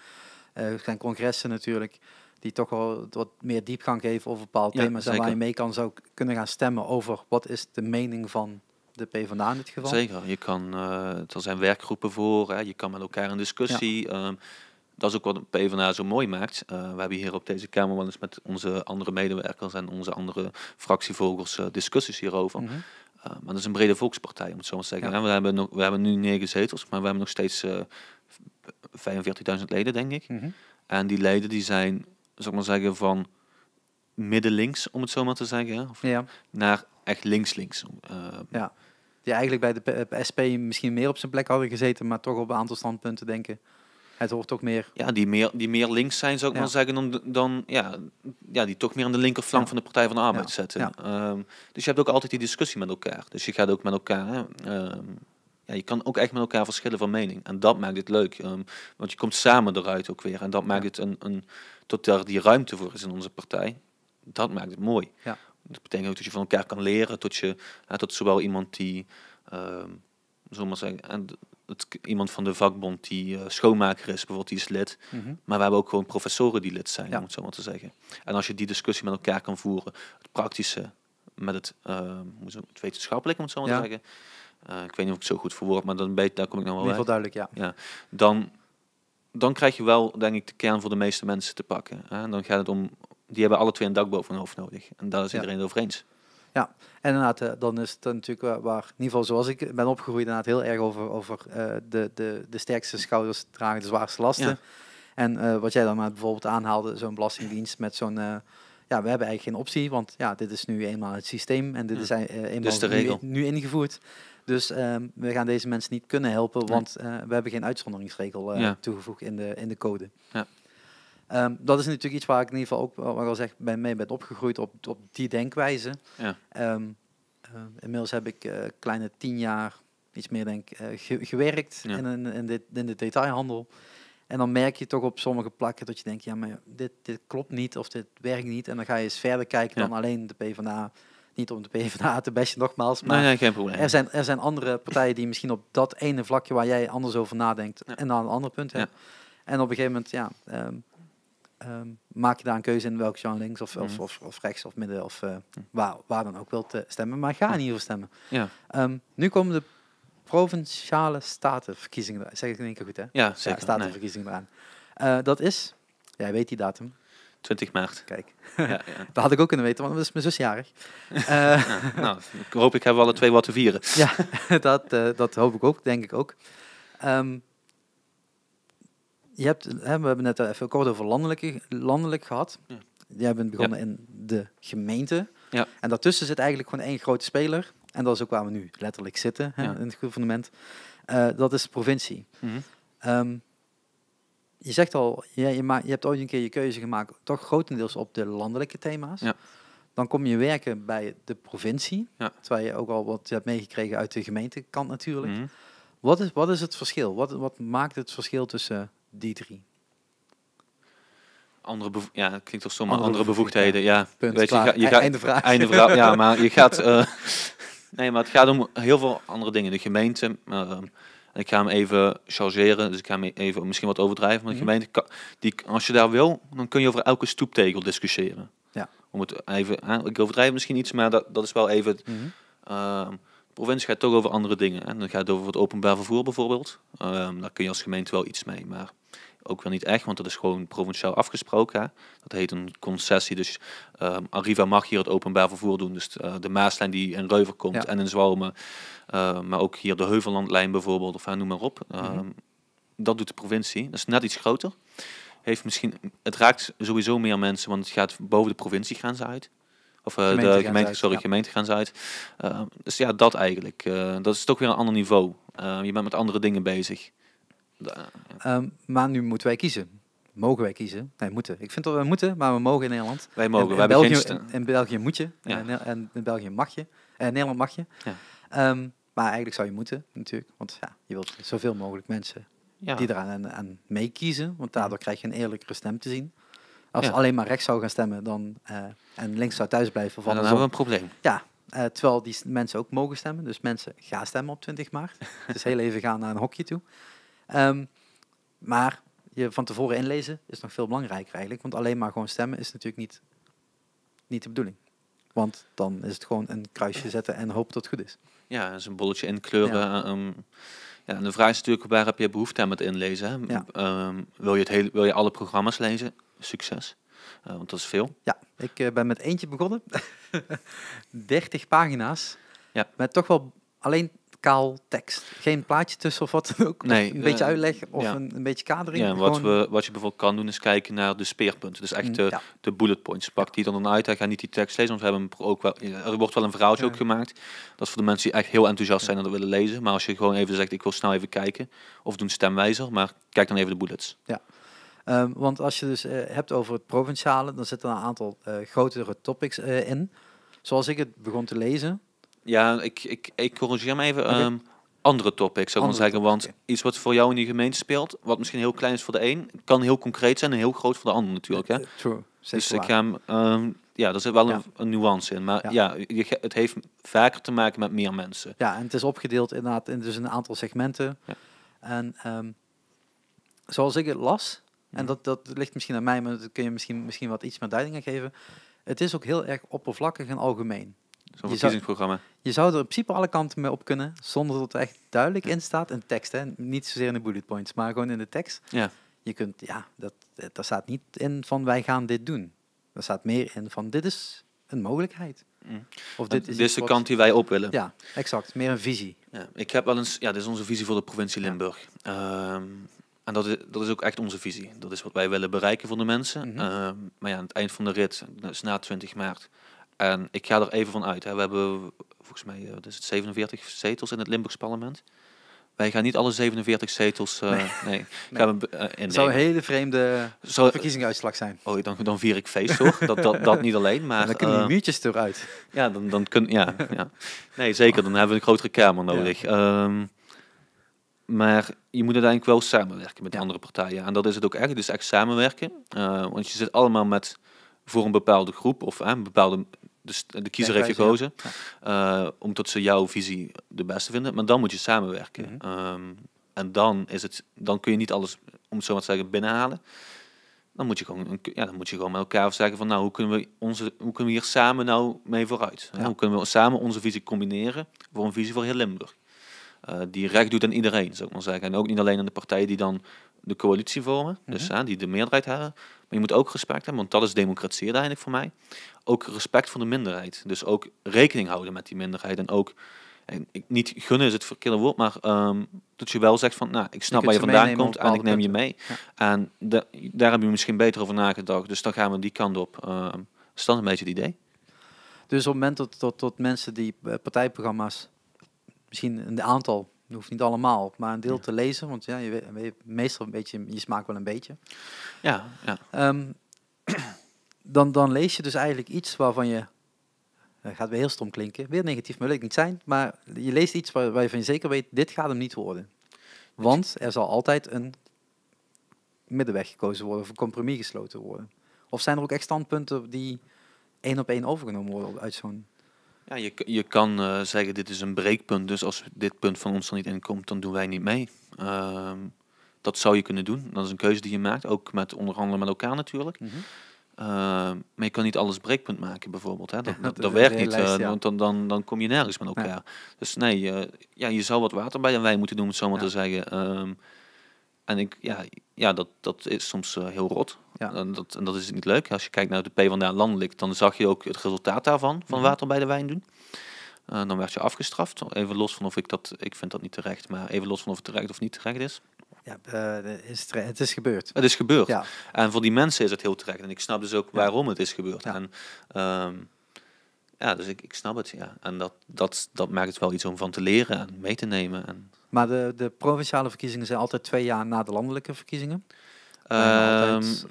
er zijn congressen natuurlijk. die toch wel wat meer diepgang geven over bepaalde thema's. En waar je mee zou kunnen gaan stemmen over wat is de mening van de PvdA in dit geval. Zeker, je kan, er zijn werkgroepen voor, je kan met elkaar in discussie. Dat is ook wat de PvdA zo mooi maakt. We hebben hier op deze Kamer wel eens met onze andere medewerkers en onze andere fractievolgers discussies hierover. Maar dat is een brede volkspartij, om het zo maar te zeggen. Ja. We hebben nu 9 zetels, maar we hebben nog steeds 45.000 leden, denk ik. En die leden die zijn, zou ik maar zeggen, van midden-links, om het zo maar te zeggen. Naar echt links-links. Die eigenlijk bij de SP misschien meer op zijn plek hadden gezeten, maar toch op een aantal standpunten denken. Het hoort ook meer... Ja, die meer links zijn, zou ik maar zeggen, dan die toch meer aan de linkerflank van de Partij van de Arbeid zetten. Dus je hebt ook altijd die discussie met elkaar. Dus je gaat ook met elkaar... je kan ook echt met elkaar verschillen van mening. En dat maakt het leuk. Want je komt samen eruit ook weer. En dat maakt het tot daar die ruimte voor is in onze partij. Dat maakt het mooi. Ja. Dat betekent ook dat je van elkaar kan leren. Tot zowel iemand die... zullen maar zeggen... iemand van de vakbond die schoonmaker is, bijvoorbeeld, die is lid. Maar we hebben ook gewoon professoren die lid zijn, om het zo maar te zeggen. En als je die discussie met elkaar kan voeren, het praktische met het wetenschappelijke, om het zo maar te zeggen. Ik weet niet of ik het zo goed verwoord, maar daar kom ik nog wel bij. Duidelijk, Dan krijg je wel, denk ik, de kern voor de meeste mensen te pakken. Dan gaat het om, die hebben alle twee een dak boven hun hoofd nodig. En daar is iedereen het over eens. Ja, en inderdaad, dan is het natuurlijk waar, in ieder geval zoals ik ben opgegroeid, inderdaad heel erg over de sterkste schouders dragen de zwaarste lasten. Ja. En wat jij dan bijvoorbeeld aanhaalde, zo'n belastingdienst met zo'n... we hebben eigenlijk geen optie, want dit is nu eenmaal het systeem en dit is eenmaal dus de regel. Nu ingevoerd. Dus we gaan deze mensen niet kunnen helpen, want we hebben geen uitzonderingsregel toegevoegd in de code. Ja. Dat is natuurlijk iets waar ik in ieder geval ook, wat ik al zeg, mee ben opgegroeid op die denkwijze. Ja. Inmiddels heb ik kleine 10 jaar, iets meer denk gewerkt in de detailhandel. En dan merk je toch op sommige plakken dat je denkt, ja, maar dit klopt niet of dit werkt niet. En dan ga je eens verder kijken dan alleen de PvdA. Niet om de PvdA te bashen nogmaals, maar nee, geen probleem. Er zijn andere partijen die misschien op dat ene vlakje waar jij anders over nadenkt en dan een ander punt hebt. En op een gegeven moment, maak je daar een keuze in welk genre links of rechts of midden of waar dan ook wilt stemmen. Maar ga niet over stemmen. Ja. Nu komen de provinciale statenverkiezingen, zeg ik in één keer goed hè? Ja, zeker. Ja, statenverkiezingen eraan. Dat is, jij weet die datum. 20 maart. Kijk, dat had ik ook kunnen weten, want dat is mijn zus jarig. Ik hoop ik heb alle 2 wat te vieren. Ja, dat hoop ik ook, denk ik ook. We hebben net even kort over landelijk gehad. Ja. Die hebben begonnen in de gemeente. Ja. En daartussen zit eigenlijk gewoon 1 grote speler. En dat is ook waar we nu letterlijk zitten, in het gouvernement. Dat is de provincie. Je zegt al, je hebt ooit een keer je keuze gemaakt, toch grotendeels op de landelijke thema's. Ja. Dan kom je werken bij de provincie, terwijl je ook al wat hebt meegekregen uit de gemeentekant natuurlijk. Wat is het verschil? Wat maakt het verschil tussen die 3? Het klinkt toch zomaar andere bevoegdheden. Ja. Punt, weet je, gaat, einde vraag. Einde vraag. Ja, maar je gaat... maar het gaat om heel veel andere dingen. De gemeente... ik ga hem even chargeren, dus ik ga hem even misschien wat overdrijven. Maar de gemeente, als je daar wil, dan kun je over elke stoeptegel discussiëren. Ja. Om het even, ik overdrijf misschien iets, maar dat is wel even... de provincie gaat toch over andere dingen. En dan gaat het over het openbaar vervoer bijvoorbeeld. Daar kun je als gemeente wel iets mee, maar ook wel niet echt, want dat is gewoon provinciaal afgesproken. Hè. Dat heet een concessie, dus Arriva mag hier het openbaar vervoer doen. Dus de Maaslijn die in Reuver komt en in Zwalmen, maar ook hier de Heuvellandlijn bijvoorbeeld, of noem maar op. Dat doet de provincie. Dat is net iets groter. Het raakt sowieso meer mensen, want het gaat boven de provinciegrens uit. Of gemeentegrens uit. Dus ja, dat eigenlijk. Dat is toch weer een ander niveau. Je bent met andere dingen bezig. Maar nu moeten wij kiezen. Mogen wij kiezen? Nee, moeten. Ik vind dat we moeten, maar we mogen in Nederland. Wij mogen. In België moet je. Ja. En in België mag je. In Nederland mag je. Ja. Maar eigenlijk zou je moeten, natuurlijk. Want je wilt zoveel mogelijk mensen die eraan aan mee kiezen. Want daardoor krijg je een eerlijkere stem te zien. Als ze alleen maar rechts zou gaan stemmen en links zou thuis blijven. Dan hebben we een probleem. Ja, terwijl die mensen ook mogen stemmen. Dus mensen gaan stemmen op 20 maart. Dus heel even gaan naar een hokje toe. Maar je van tevoren inlezen is nog veel belangrijker eigenlijk. Want alleen maar gewoon stemmen is natuurlijk niet de bedoeling. Want dan is het gewoon een kruisje zetten en hopen dat het goed is. Ja, dat is een bolletje inkleuren. Ja, en de vraag is natuurlijk, waar heb je behoefte aan met inlezen? Hè? Ja. Wil je alle programma's lezen? Succes. Want dat is veel. Ja, ik ben met eentje begonnen. 30 pagina's. Ja. Met toch wel alleen kaal tekst. Geen plaatje tussen of wat dan ook. Nee, een beetje uitleg of een beetje kadering. Ja, wat je bijvoorbeeld kan doen is kijken naar de speerpunten. Dus echt de bullet points. Pak die dan uit. Ga niet die tekst lezen, want we hebben ook wel, er wordt wel een verhaaltje ook gemaakt. Dat is voor de mensen die echt heel enthousiast zijn en dat willen lezen. Maar als je gewoon even zegt, ik wil snel even kijken. Of doe een stemwijzer, maar kijk dan even de bullets. Ja. Want als je dus hebt over het provinciale, dan zitten er een aantal grotere topics in. Zoals ik het begon te lezen. Ja, ik corrigeer me even. Okay. Andere topics, zou ik maar zeggen. Want iets wat voor jou in die gemeente speelt, wat misschien heel klein is voor de een, kan heel concreet zijn en heel groot voor de ander natuurlijk. Hè? True. Dus ik ga er zit wel een nuance in. Maar het heeft vaker te maken met meer mensen. Ja, en het is opgedeeld inderdaad in dus een aantal segmenten. Ja. En zoals ik het las, en dat ligt misschien aan mij, maar dat kun je misschien wat iets meer duiding aan geven. Het is ook heel erg oppervlakkig en algemeen. Zo'n verkiezingsprogramma. Je zou er in principe alle kanten mee op kunnen, zonder dat er echt duidelijk in staat. In tekst, hè? Niet zozeer in de bullet points, maar gewoon in de tekst. Ja. Je kunt, daar staat niet in van wij gaan dit doen. Er staat meer in van dit is een mogelijkheid. Of dit is de kant die wij op willen. Ja, exact. Meer een visie. Ja, ik heb wel eens, dit is onze visie voor de provincie Limburg. En dat is ook echt onze visie. Dat is wat wij willen bereiken voor de mensen. Mm-hmm. Maar aan het eind van de rit, dus na 20 maart... En ik ga er even van uit. Hè. We hebben volgens mij 47 zetels in het Limburgs parlement. Wij gaan niet alle 47 zetels gaan we innemen. Het zou een hele vreemde verkiezingsuitslag zijn. Oh, dan vier ik feest hoor. dat niet alleen. Maar dan kunnen die muurtjes eruit. Ja, dan ja. Nee, zeker. Dan hebben we een grotere kamer nodig. Ja. Maar je moet uiteindelijk wel samenwerken met andere partijen. En dat is het ook echt. Dus echt samenwerken. Want je zit allemaal voor een bepaalde groep of een bepaalde... Dus de kiezer heeft gekozen omdat ze jouw visie de beste vinden. Maar dan moet je samenwerken. Mm-hmm. En dan kun je niet alles, om het zo maar te zeggen, binnenhalen. Dan moet je gewoon met elkaar zeggen van hoe kunnen we hier samen nou mee vooruit? Ja. Hoe kunnen we samen onze visie combineren voor een visie voor heel Limburg? Die recht doet aan iedereen, zou ik maar zeggen. En ook niet alleen aan de partijen die dan de coalitie vormen, dus die de meerderheid hebben. Maar je moet ook respect hebben, want dat is democratie uiteindelijk voor mij. Ook respect voor de minderheid. Dus ook rekening houden met die minderheid. En ook, niet gunnen is het verkeerde woord, maar dat je wel zegt van, ik snap waar je vandaan komt en ik neem je mee. Ja. En daar heb je misschien beter over nagedacht. Dus dan gaan we die kant op. Is dat een beetje het idee? Dus op het moment dat mensen die partijprogramma's, misschien een aantal, dat hoeft niet allemaal, maar een deel te lezen, want je weet meestal een beetje, je smaakt wel een beetje. Ja. Dan lees je dus eigenlijk iets waarvan je, gaat weer heel stom klinken, weer negatief, maar wil ik niet zijn, maar je leest iets waar je van je zeker weet, dit gaat hem niet worden. Want er zal altijd een middenweg gekozen worden of een compromis gesloten worden. Of zijn er ook echt standpunten die 1 op 1 overgenomen worden uit zo'n... Ja, je kan zeggen, dit is een breekpunt, dus als dit punt van ons er niet in komt, dan doen wij niet mee. Dat zou je kunnen doen. Dat is een keuze die je maakt, ook met onderhandelen met elkaar natuurlijk. Mm-hmm. Maar je kan niet alles breekpunt maken bijvoorbeeld. Hè? Dat werkt niet, want dan kom je nergens met elkaar. Ja. Dus nee, je zou wat water bij de wijn moeten doen, om het zo maar te zeggen. En dat is soms heel rot. Ja. En dat is niet leuk. Als je kijkt naar de PvdA landelijk, dan zag je ook het resultaat daarvan, van water bij de wijn doen. Dan werd je afgestraft. Even los van ik vind dat niet terecht, maar even los van of het terecht of niet terecht is. Ja, het is gebeurd. Het is gebeurd. Ja. En voor die mensen is het heel terecht. En ik snap dus ook waarom het is gebeurd. Ja. En dus ik snap het, ja. En dat maakt het wel iets om van te leren en mee te nemen. Maar de provinciale verkiezingen zijn altijd 2 jaar na de landelijke verkiezingen? Altijd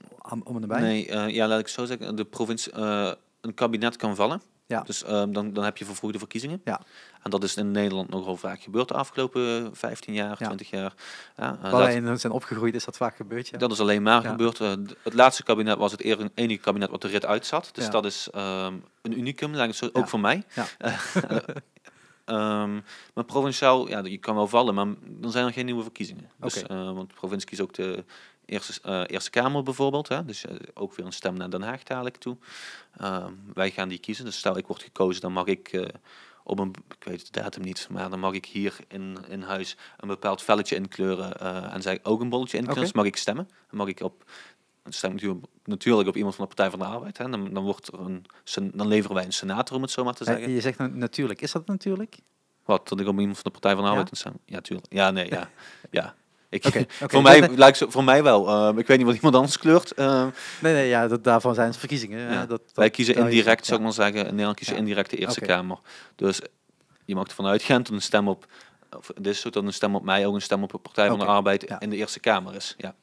om en nabij? Nee, laat ik zo zeggen. De provincie, een kabinet kan vallen. Ja. Dus dan heb je vervroegde verkiezingen. Ja. En dat is in Nederland nogal vaak gebeurd de afgelopen 15 jaar, 20 jaar. Ja, waar wij in zijn opgegroeid is dat vaak gebeurd. Ja. Dat is alleen maar gebeurd. Het laatste kabinet was het enige kabinet wat de rit uitzat. Dus dat is een unicum, ook voor mij. Ja. Maar provinciaal, je kan wel vallen, maar dan zijn er geen nieuwe verkiezingen. Dus, want de provincie kiest ook de Eerste Kamer bijvoorbeeld. Hè? Dus ook weer een stem naar Den Haag dadelijk toe. Wij gaan die kiezen. Dus stel ik word gekozen, dan mag ik ik weet de datum niet, maar dan mag ik hier in huis een bepaald velletje inkleuren en zeg ook een bolletje inkleuren. Dus mag ik stemmen. Dan mag ik stem ik natuurlijk op iemand van de Partij van de Arbeid. Hè. Dan leveren wij een senator, om het zo maar te zeggen. Je zegt natuurlijk. Is dat natuurlijk? Wat, dat ik op iemand van de Partij van de Arbeid stem? Ja, tuurlijk. Ja, nee, ja. Ja. Voor mij wel. Ik weet niet wat iemand anders kleurt. Daarvan zijn het verkiezingen. Ja. Wij kiezen indirect, zou ik maar zeggen. In Nederland kiezen indirect de Eerste Kamer. Dus je mag ervan uitgaan dat een stem op... dat een stem op mij ook een stem op de Partij van de Arbeid in de Eerste Kamer is. Ja.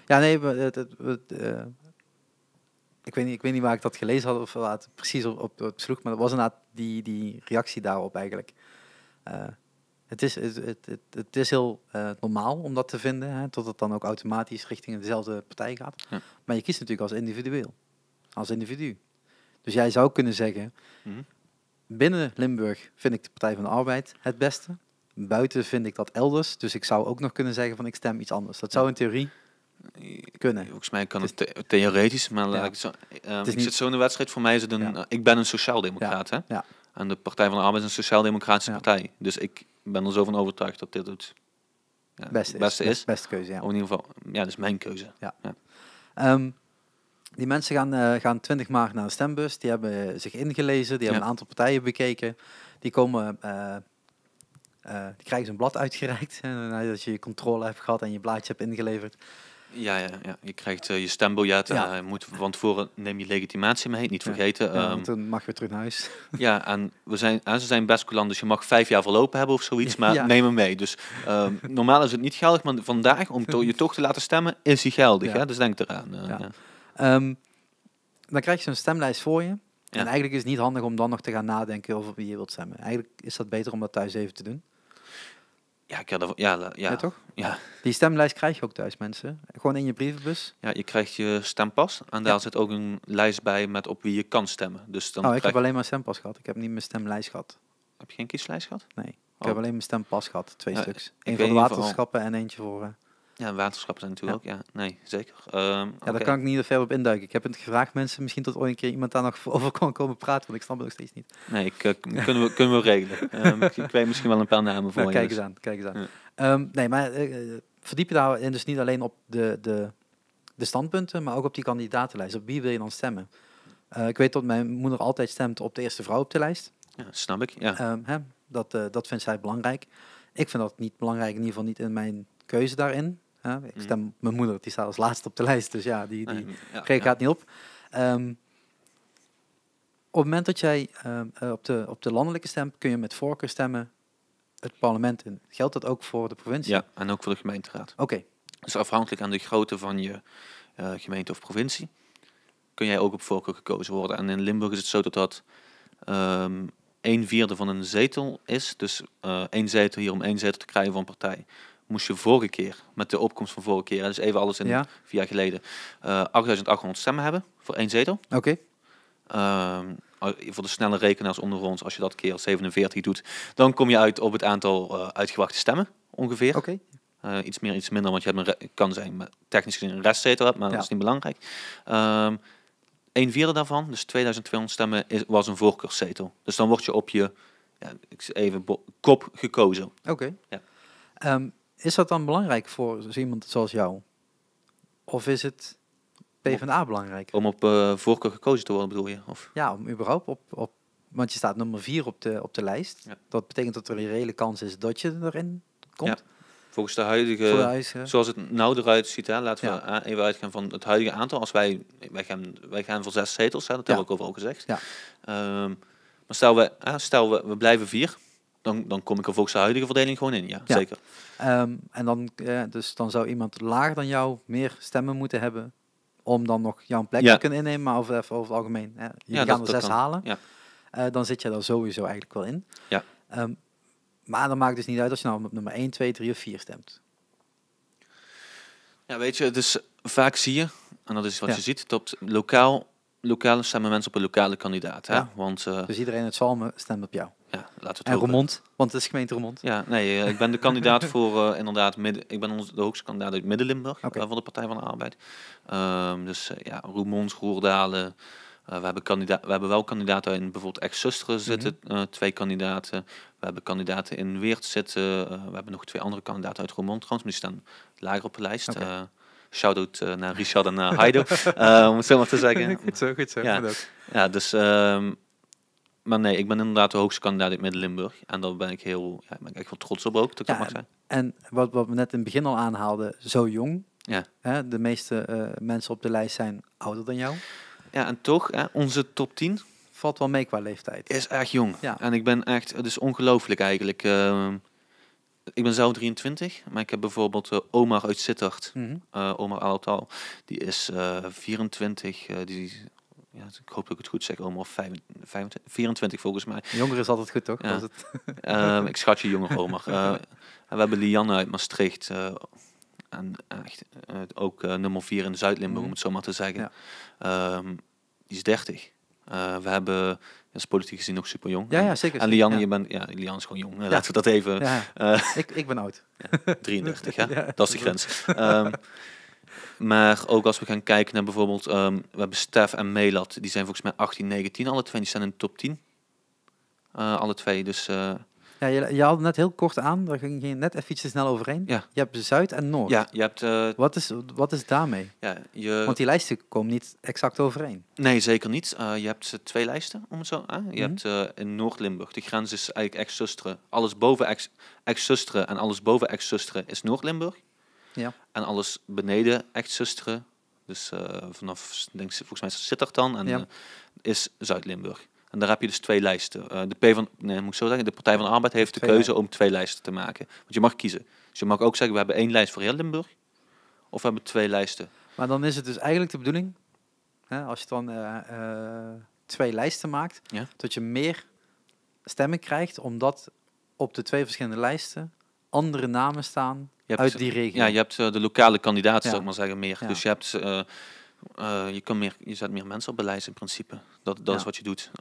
Ja, nee, ik weet niet waar ik dat gelezen had of waar het precies op sloeg, maar dat was inderdaad die reactie daarop eigenlijk. Het is heel normaal om dat te vinden, hè, tot het dan ook automatisch richting dezelfde partij gaat. Ja. Maar je kiest natuurlijk als individu. Dus jij zou kunnen zeggen, binnen Limburg vind ik de Partij van de Arbeid het beste. Buiten vind ik dat elders. Dus ik zou ook nog kunnen zeggen van ik stem iets anders. Dat zou in theorie kunnen. Volgens mij kan het theoretisch, maar ik zit zo in de wedstrijd. Voor mij is het ik ben een sociaaldemocraat. Hè? Ja. En de Partij van de Arbeid is een sociaal-democratische partij. Dus ik ben er zo van overtuigd dat dit het beste is. Beste keuze, ja. Of in ieder geval, dat is mijn keuze. Ja. Die mensen gaan 20 maart naar de stembus. Die hebben zich ingelezen. Die hebben een aantal partijen bekeken. Die komen... die krijgen zo'n blad uitgereikt. Nadat je controle hebt gehad en je blaadje hebt ingeleverd. Ja. Je krijgt je stembiljet. Van tevoren neem je legitimatie mee, niet vergeten. Want dan mag je weer terug naar huis. Ja, en ze zijn best coulant, dus je mag 5 jaar verlopen hebben of zoiets, maar neem hem mee. Dus normaal is het niet geldig, maar vandaag, om je toch te laten stemmen, is die geldig. Hè? Dus denk eraan. Dan krijg je zo'n stemlijst voor je. En eigenlijk is het niet handig om dan nog te gaan nadenken over wie je wilt stemmen. Eigenlijk is dat beter om dat thuis even te doen. Ja, toch? Ja. Die stemlijst krijg je ook thuis, mensen. Gewoon in je brievenbus. Ja, je krijgt je stempas. En daar zit ook een lijst bij met op wie je kan stemmen. Dus dan ik heb alleen maar stempas gehad. Ik heb niet mijn stemlijst gehad. Heb je geen kieslijst gehad? Nee. Ik heb alleen mijn stempas gehad. 2 stuks. Eén voor de waterschappen en eentje voor... Ja, waterschappen zijn natuurlijk ook. Ja, nee, zeker. Daar kan ik niet ver op induiken. Ik heb het gevraagd, mensen. Misschien tot ooit een keer iemand daar nog over kan komen praten, want ik snap het nog steeds niet. Nee, kunnen we regelen. Ik weet misschien wel een paar namen voor je. Kijk eens aan. Ja. Nee, maar verdiep je daarin dus niet alleen op de standpunten, maar ook op die kandidatenlijst. Op wie wil je dan stemmen? Ik weet dat mijn moeder altijd stemt op de eerste vrouw op de lijst. Ja, snap ik. Ja. Dat vindt zij belangrijk. Ik vind dat niet belangrijk, in ieder geval niet in mijn keuze daarin. Ik stem op mijn moeder, die staat als laatste op de lijst, dus die gaat niet op. Op het moment dat jij op de landelijke stemt, kun je met voorkeur stemmen het parlement in. Geldt dat ook voor de provincie? Ja, en ook voor de gemeenteraad. Oké. Dus afhankelijk aan de grootte van je gemeente of provincie, kun jij ook op voorkeur gekozen worden. En in Limburg is het zo dat 1/4 van een zetel is. Dus 1 zetel hier om 1 zetel te krijgen van een partij. Moest je vorige keer, met de opkomst van vorige keer, dus even alles in 4 jaar geleden, 8.800 stemmen hebben voor 1 zetel. Oké. Voor de snelle rekenaars onder ons, als je dat keer 47 doet, dan kom je uit op het aantal uitgebrachte stemmen, ongeveer. Oké. Iets meer, iets minder, want je hebt kan zijn, maar technisch gezien een restzetel hebt, maar dat is niet belangrijk. 1/4 daarvan, dus 2200 stemmen, was een voorkeurszetel. Dus dan word je op je kop gekozen. Oké. Ja. Is dat dan belangrijk voor zo iemand zoals jou? Of is het PvdA belangrijk? Om op voorkeur gekozen te worden, bedoel je? Of? Ja, om überhaupt op want je staat nummer 4 op de lijst. Ja. Dat betekent dat er een reële kans is dat je erin komt. Ja. Volgens de huidige, zoals het nou eruit ziet, laten we even uitgaan van het huidige aantal. Als wij gaan voor 6 zetels, dat hebben we ook overal gezegd. Ja. Maar stel we blijven 4, dan kom ik er volgens de huidige verdeling gewoon in, zeker. En dan zou iemand lager dan jou meer stemmen moeten hebben om dan nog jouw plek te kunnen innemen, maar over het algemeen. Je kan er 6 halen, dan zit je daar sowieso eigenlijk wel in. Ja. Maar dan maakt het dus niet uit als je nou op nummer 1, 2, 3 of 4 stemt. Ja, weet je, dus vaak zie je, en dat is wat je ziet, dat lokaal stemmen mensen op een lokale kandidaat. Hè? Ja. Dus iedereen uit Zalmen stemt op jou. Ja, laten we en Roermond, want het is gemeente Roermond. Ja, nee, ik ben de kandidaat voor inderdaad, ik ben de hoogste kandidaat uit Midden-Limburg van de Partij van de Arbeid. Dus Roermond, Roerdalen. We hebben wel kandidaten in bijvoorbeeld ex-Susteren zitten, 2 kandidaten. We hebben kandidaten in Weert zitten. We hebben nog 2 andere kandidaten uit Roermond trouwens, maar die staan lager op de lijst. Shout-out naar Richard en Heido, om het zo maar te zeggen. Goed zo. Ja, dus... maar nee, ik ben inderdaad de hoogste kandidaat in Midden-Limburg. En daar ben ik echt wel trots op ook, dat ik dat mag zijn. En wat we net in het begin al aanhaalden, zo jong. Ja. Hè, de meeste mensen op de lijst zijn ouder dan jou. Ja, en toch, onze top 10... Valt wel mee qua leeftijd. Is echt jong. Ja. En ik ben echt... Het is ongelooflijk eigenlijk. Ik ben zelf 23, maar ik heb bijvoorbeeld Omar uit Sittard. Omar Alatal. Die is 24. Ja, ik hoop dat ik het goed zeg, Omar, 24 volgens mij. Jonger is altijd goed, toch? Ja. Ik schat je jonger, Omar. We hebben Lianne uit Maastricht. En echt ook nummer 4 in Zuid-Limburg, om het zo maar te zeggen. Ja. Die is 30. We hebben, dat is politiek gezien nog super jong. Ja, zeker. En Lianne, Lianne is gewoon jong. Laten we dat even... Ja. Ik ben oud. 33, hè? Ja, dat is de grens. Maar ook als we gaan kijken naar bijvoorbeeld... we hebben Stef en Melat. Die zijn volgens mij 18, 19. Alle twee die staan in de top 10. Alle twee, dus... Ja, je haalde net heel kort aan. Daar ging je net even iets te snel overheen. Ja. Je hebt Zuid en Noord. Ja, je hebt... Wat is daarmee? Ja, Want die lijsten komen niet exact overeen. Nee, zeker niet. Je hebt 2 lijsten, om het zo Je hebt in Noord-Limburg. De grens is eigenlijk ex-Susteren. Alles boven ex-Susteren en alles boven ex-Susteren is Noord-Limburg. Ja. En alles beneden ex-Susteren, dus vanaf, volgens mij is het Sittard dan, en is Zuid-Limburg. En daar heb je dus 2 lijsten. De Partij van de Arbeid heeft de keuze om 2 lijsten te maken. Want je mag kiezen. Dus je mag ook zeggen, we hebben 1 lijst voor heel Limburg. Of we hebben 2 lijsten. Maar dan is het dus eigenlijk de bedoeling, als je dan 2 lijsten maakt, dat je meer stemmen krijgt, omdat op de 2 verschillende lijsten andere namen staan uit die regio. Ja, je hebt de lokale kandidaten, zou ik maar zeggen, meer. Ja. Dus je hebt... je zet meer mensen op de lijst in principe. Dat is wat je doet.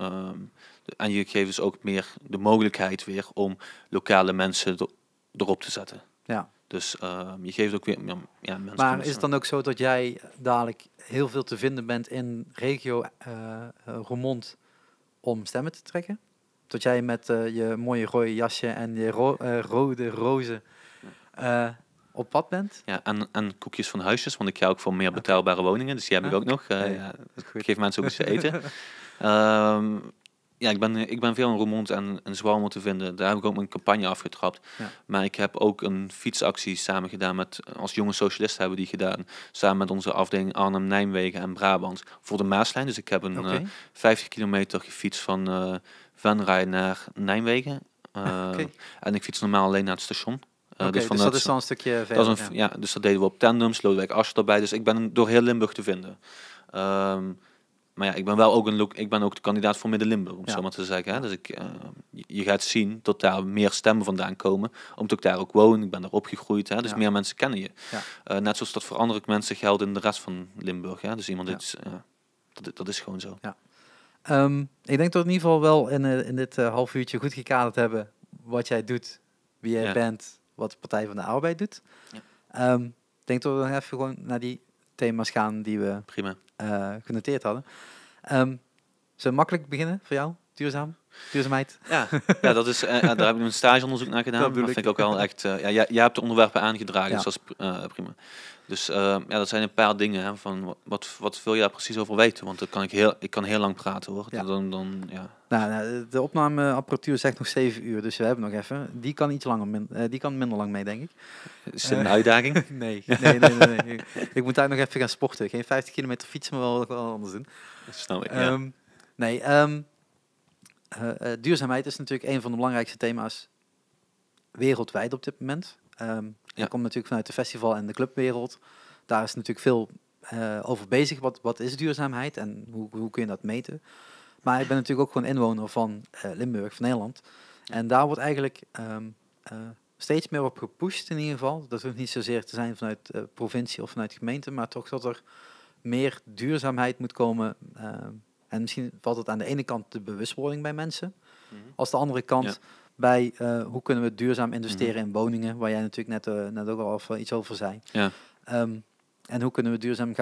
En je geeft dus ook meer de mogelijkheid weer om lokale mensen erop te zetten. Ja. Dus je geeft ook weer mensen. Maar is het dan ook zo dat jij dadelijk heel veel te vinden bent in regio Roermond om stemmen te trekken? Dat jij met je mooie rode jasje en je rode rozen op pad bent? Ja, en koekjes van huisjes, want ik ga ook voor meer betaalbare woningen, dus die heb ik ook nog. Ik geef mensen ook iets te eten. Ik ben veel in Roermond en Zwaluwen te vinden. Daar heb ik ook mijn campagne afgetrapt. Ja. Maar ik heb ook een fietsactie samen gedaan als jonge socialisten hebben die gedaan, samen met onze afdeling Arnhem, Nijmegen en Brabant voor de Maaslijn. Dus ik heb een 50 kilometer gefietst van Venray naar Nijmegen. En ik fiets normaal alleen naar het station. Dus dat is dan een stukje verder. Dus dat deden we op tandems, Lodewijk Asscher erbij. Dus ik ben door heel Limburg te vinden. Maar ja, ik ben wel ook ik ben ook de kandidaat voor Midden-Limburg, om zo maar te zeggen. Hè. Dus je gaat zien dat daar meer stemmen vandaan komen, omdat ik daar ook woon. Ik ben daar opgegroeid, hè. Dus meer mensen kennen je. Ja. Net zoals dat voor andere mensen geldt in de rest van Limburg. Hè. Dus dat is gewoon zo. Ja. Ik denk dat we in ieder geval wel in dit half uurtje goed gekaderd hebben wat jij doet, wie jij bent, wat de Partij van de Arbeid doet. Ja. Ik denk dat we nog even gewoon naar die thema's gaan die we genoteerd hadden. Zullen we makkelijk beginnen voor jou? Duurzaamheid? Ja, dat is, daar heb ik een stageonderzoek naar gedaan. Dat vind ik ook wel echt... jij hebt de onderwerpen aangedragen, dus dat is prima. Dus dat zijn een paar dingen. Hè, van wat wil je daar precies over weten? Want ik kan heel lang praten, hoor. Ja. Nou, de opnameapparatuur zegt nog 7 uur, dus we hebben nog even. Die kan iets langer, die kan minder lang mee, denk ik. Is het een uitdaging? Nee. Ik moet daar nog even gaan sporten. Geen 50 kilometer fietsen, maar wel anders doen. Dat snap ik, duurzaamheid is natuurlijk een van de belangrijkste thema's wereldwijd op dit moment. Dat komt natuurlijk vanuit de festival- en de clubwereld. Daar is natuurlijk veel over bezig. Wat is duurzaamheid en hoe kun je dat meten? Maar ik ben natuurlijk ook gewoon inwoner van Limburg, van Nederland. En daar wordt eigenlijk steeds meer op gepusht in ieder geval. Dat hoeft niet zozeer te zijn vanuit provincie of vanuit gemeente, maar toch dat er meer duurzaamheid moet komen. En misschien valt het aan de ene kant de bewustwording bij mensen. als de andere kant bij hoe kunnen we duurzaam investeren in woningen, waar jij natuurlijk net ook al iets over zei. Ja. En hoe kunnen we duurzaam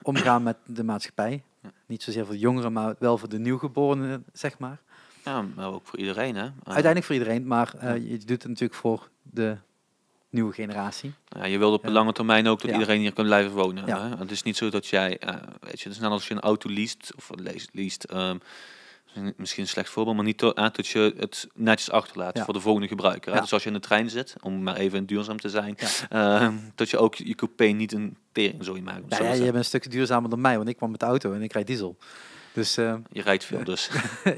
omgaan met de maatschappij. Ja. Niet zozeer voor de jongeren, maar wel voor de nieuwgeborenen, zeg maar. Ja, maar ook voor iedereen, hè? Uiteindelijk voor iedereen, maar je doet het natuurlijk voor de nieuwe generatie. Ja, je wilt op de lange termijn ook dat iedereen hier kan blijven wonen. Ja. Hè? Het is niet zo dat jij, weet je, het is net als je een auto leest, of leest, misschien een slecht voorbeeld, maar niet dat je het netjes achterlaat voor de volgende gebruiker. Ja. Dus als je in de trein zit, om maar even duurzaam te zijn, dat je ook je coupé niet een teringzooi maakt. Ja, je bent een stuk duurzamer dan mij, want ik kwam met de auto en ik rijd diesel. Dus, je rijdt veel dus.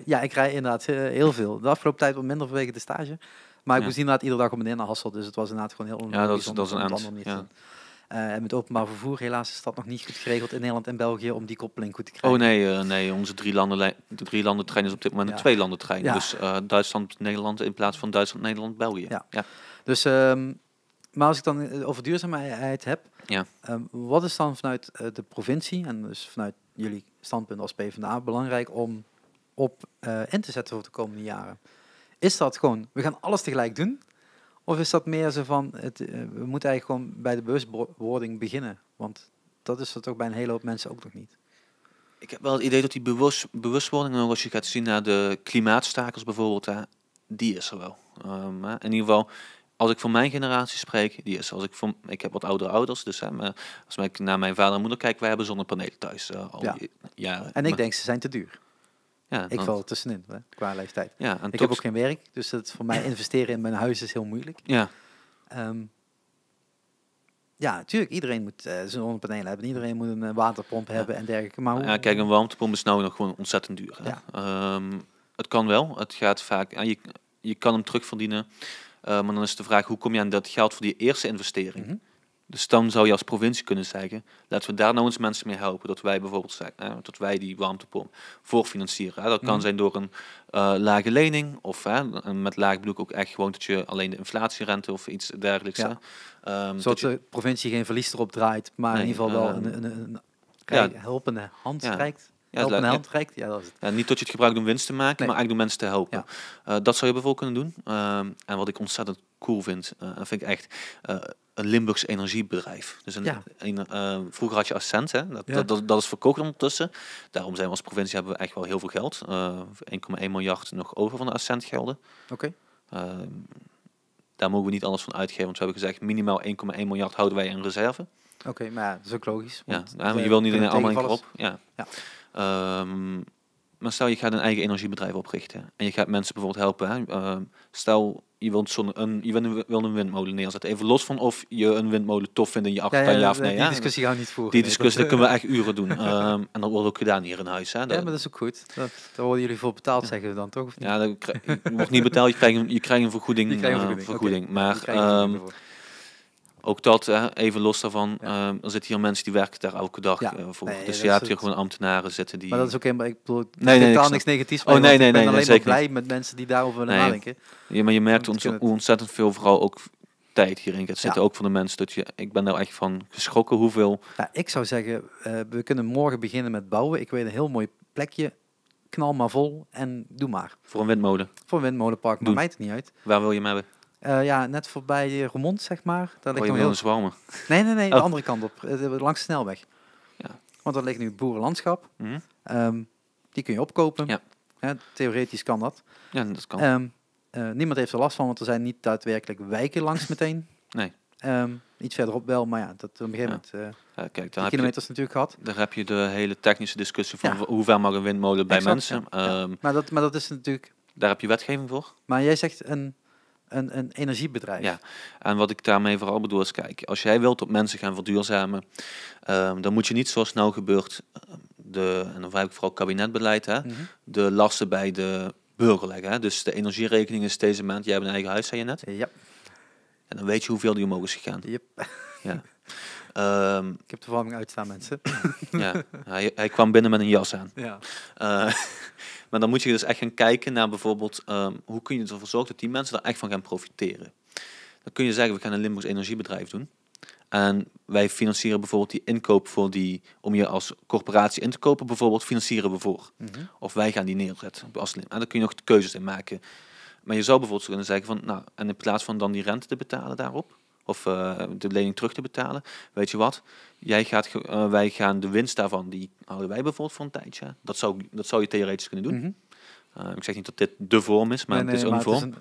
Ja, ik rij inderdaad heel veel. De afgelopen tijd wat minder vanwege de stage. Maar ik moest inderdaad iedere dag op meneer naar Hasselt, dus het was inderdaad gewoon heel onlogisch. Ja, dat is een eind. Ja. En met openbaar vervoer, helaas is dat nog niet goed geregeld in Nederland en België om die koppeling goed te krijgen. Oh nee, onze drie landen trein is op dit moment een 2 landen trein. Ja. Dus Duitsland, Nederland in plaats van Duitsland, Nederland, België. Ja. Dus, maar als ik dan over duurzaamheid heb, wat is dan vanuit de provincie en dus vanuit jullie standpunt als PvdA belangrijk om op in te zetten voor de komende jaren? Is dat gewoon, we gaan alles tegelijk doen? Of is dat meer zo van, we moeten eigenlijk gewoon bij de bewustwording beginnen? Want dat is er toch bij een hele hoop mensen ook nog niet. Ik heb wel het idee dat die bewustwording, als je gaat zien naar de klimaatstakers bijvoorbeeld, die is er wel. In ieder geval, als ik voor mijn generatie spreek, die is er. Ik heb wat oudere ouders, dus als ik naar mijn vader en moeder kijk, wij hebben zonnepanelen thuis al jaren. En ik denk, ze zijn te duur. Ja, ik val er tussenin, qua leeftijd. Ja, ik heb ook geen werk, dus het voor mij investeren in mijn huis is heel moeilijk. Ja. Ja, natuurlijk, iedereen moet zonnepanelen hebben. Iedereen moet een waterpomp hebben en dergelijke. Maar ja, kijk, een warmtepomp is nou nog gewoon ontzettend duur. Ja. Het kan wel, het gaat vaak... je kan hem terugverdienen, maar dan is de vraag, hoe kom je aan dat geld voor die eerste investering? Mm-hmm. Dus dan zou je als provincie kunnen zeggen, laten we daar nou eens mensen mee helpen. Dat wij bijvoorbeeld dat wij die warmtepomp voorfinancieren. Dat kan zijn door een lage lening. Of met laag bedoel ik ook echt gewoon dat je alleen de inflatierente of iets dergelijks. Ja. Zodat de provincie geen verlies erop draait, maar in ieder geval wel een helpende hand reikt. Ja, hand reikt. Ja, dat is het. Ja, niet dat je het gebruikt om winst te maken, maar eigenlijk om mensen te helpen. Ja. Dat zou je bijvoorbeeld kunnen doen. En wat ik ontzettend cool vind, vind ik echt een Limburgs energiebedrijf. Dus vroeger had je Ascent, hè? Dat is verkocht ondertussen. Daarom zijn we als provincie hebben we echt wel heel veel geld. 1,1 miljard nog over van de Ascent gelden. Oké. Daar mogen we niet alles van uitgeven, want we hebben gezegd minimaal 1,1 miljard houden wij in reserve. Oké, maar dat is ook logisch. Want maar je wil niet allemaal in krop. Ja. Maar stel je gaat een eigen energiebedrijf oprichten en je gaat mensen bijvoorbeeld helpen. Stel je wilt een windmolen neerzetten. Even los van of je een windmolen tof vindt in je achtertuin, ja of nee. Die discussie gaan we niet voeren. Die discussie kunnen we echt uren doen. En dat wordt ook gedaan hier in huis. Hè. Ja, maar dat is ook goed. Daar worden jullie voor betaald, zeggen we dan toch? Of niet? Ja, je wordt niet betaald. Je krijgt een vergoeding. Okay. Maar ook dat, even los daarvan, er zitten hier mensen die werken daar elke dag voor. Nee, dus je hebt hier gewoon ambtenaren zitten die... Maar dat is ook helemaal... Ik bedoel, totaal niks negatiefs. Ik ben alleen maar blij met mensen die daarover willen nadenken. Ja, maar je merkt hoe ontzettend veel vooral ook tijd hierin gaat zitten. Ook van de mensen. Ik ben daar echt van geschrokken hoeveel... Ja, ik zou zeggen, we kunnen morgen beginnen met bouwen. Ik weet een heel mooi plekje. Knal maar vol en doe maar. Voor een windmolen? Voor een windmolenpark, maar mij het niet uit. Waar wil je hem hebben? Net voorbij Roermond, zeg maar. Daar ligt nog heel zwalmen. Nee, de andere kant op, langs de snelweg. Ja. Want er ligt nu boerenlandschap. Mm-hmm. Die kun je opkopen. Ja. Theoretisch kan dat. Ja, dat kan. Niemand heeft er last van, want er zijn niet daadwerkelijk wijken langs meteen. Nee. Iets verderop wel, maar ja, dat op een gegeven moment... kijk, dan kilometers natuurlijk gehad. Daar heb je de hele technische discussie van hoe ver mag een windmolen bij mensen. Ja. Maar dat is natuurlijk... Daar heb je wetgeving voor. Maar jij zegt een energiebedrijf. Ja, en wat ik daarmee vooral bedoel is, kijk, als jij wilt dat mensen gaan verduurzamen, dan moet je niet zoals nou gebeurt, en dan heb ik vooral kabinetbeleid, de lasten bij de burger leggen. Hè? Dus de energierekening is deze maand, jij hebt een eigen huis, zei je net? Ja. En dan weet je hoeveel die omhoog is gegaan. Yep. Ja. Ik heb de verwarming uitstaan, mensen. Ja, hij kwam binnen met een jas aan. Ja. Maar dan moet je dus echt gaan kijken naar bijvoorbeeld, hoe kun je ervoor zorgen dat die mensen er echt van gaan profiteren. Dan kun je zeggen, we gaan een Limburgs energiebedrijf doen. En wij financieren bijvoorbeeld die inkoop om je als corporatie in te kopen, bijvoorbeeld, financieren we voor. Of wij gaan die neerzetten. En daar kun je nog keuzes in maken. Maar je zou bijvoorbeeld kunnen zeggen van, nou, en in plaats van dan die rente te betalen daarop, of de lening terug te betalen, weet je wat, wij gaan de winst daarvan, die houden wij bijvoorbeeld voor een tijdje. Dat zou je theoretisch kunnen doen. Ik zeg niet dat dit de vorm is, maar het is een vorm.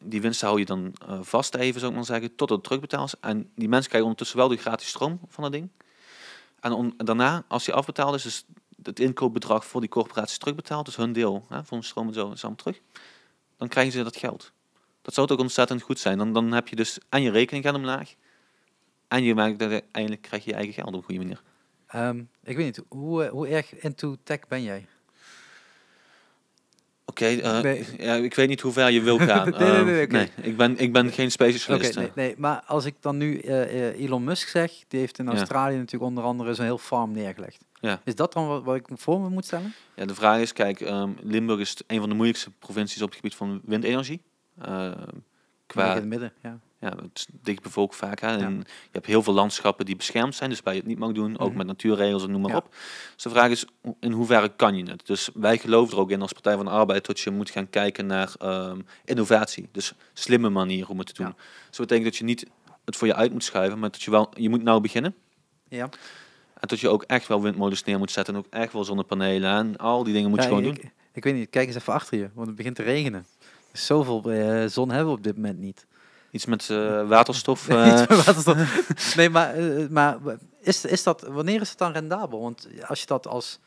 Die winst hou je dan vast even, zou ik maar zeggen, tot het terugbetaald is. En die mensen krijgen ondertussen wel de gratis stroom van dat ding. En daarna, als die afbetaald is, dus het inkoopbedrag voor die corporatie terugbetaald, dus hun deel van de stroom en zo is allemaal terug, dan krijgen ze dat geld. Dat zou ook ontzettend goed zijn. Dan heb je dus aan je rekening gaan omlaag. En je maakt uiteindelijk krijg je je eigen geld op een goede manier. Ik weet niet, hoe erg into tech ben jij? Oké, ik weet niet hoe ver je wil gaan. Nee, ik ben geen specialist. Nee, maar als ik dan nu Elon Musk zeg, die heeft in Australië natuurlijk onder andere zo'n heel farm neergelegd. Ja. Is dat dan wat ik voor me moet stellen? Ja, de vraag is, kijk, Limburg is een van de moeilijkste provincies op het gebied van windenergie. Qua in het midden, ja, het is dicht bevolkt vaak. Hè? En je hebt heel veel landschappen die beschermd zijn, dus waar je het niet mag doen, ook met natuurregels en noem maar op. Dus de vraag is, in hoeverre kan je het? Dus wij geloven er ook in als Partij van de Arbeid dat je moet gaan kijken naar innovatie. Dus slimme manieren om het te doen. Dus dat betekent dat je niet het voor je uit moet schuiven, maar dat je moet nou beginnen. Ja. En dat je ook echt wel windmolens neer moet zetten en ook echt wel zonnepanelen en al die dingen moet je gewoon doen. Ik weet niet, kijk eens even achter je, want het begint te regenen. Dus zoveel zon hebben we op dit moment niet. Iets met waterstof. Iets met waterstof. Nee, maar is dat, wanneer is het dan rendabel? Want als je dat als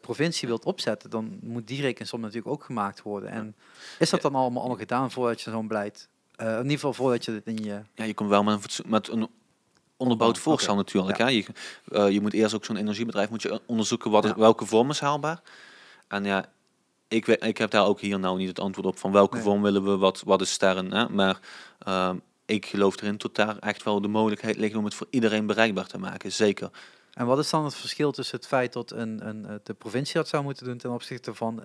provincie wilt opzetten, dan moet die rekensom natuurlijk ook gemaakt worden. En is dat dan allemaal gedaan voordat je zo'n beleid, in ieder geval voordat je het in je... Ja, je komt wel met een onderbouwd voorstel natuurlijk. Ja. Je moet eerst ook zo'n energiebedrijf moet je onderzoeken welke vorm is haalbaar. En ja, ik heb daar ook hier nou niet het antwoord op van welke vorm willen we, wat is sterren. Hè? Maar ik geloof erin tot daar echt wel de mogelijkheid ligt om het voor iedereen bereikbaar te maken, zeker. En wat is dan het verschil tussen het feit dat de provincie dat zou moeten doen ten opzichte van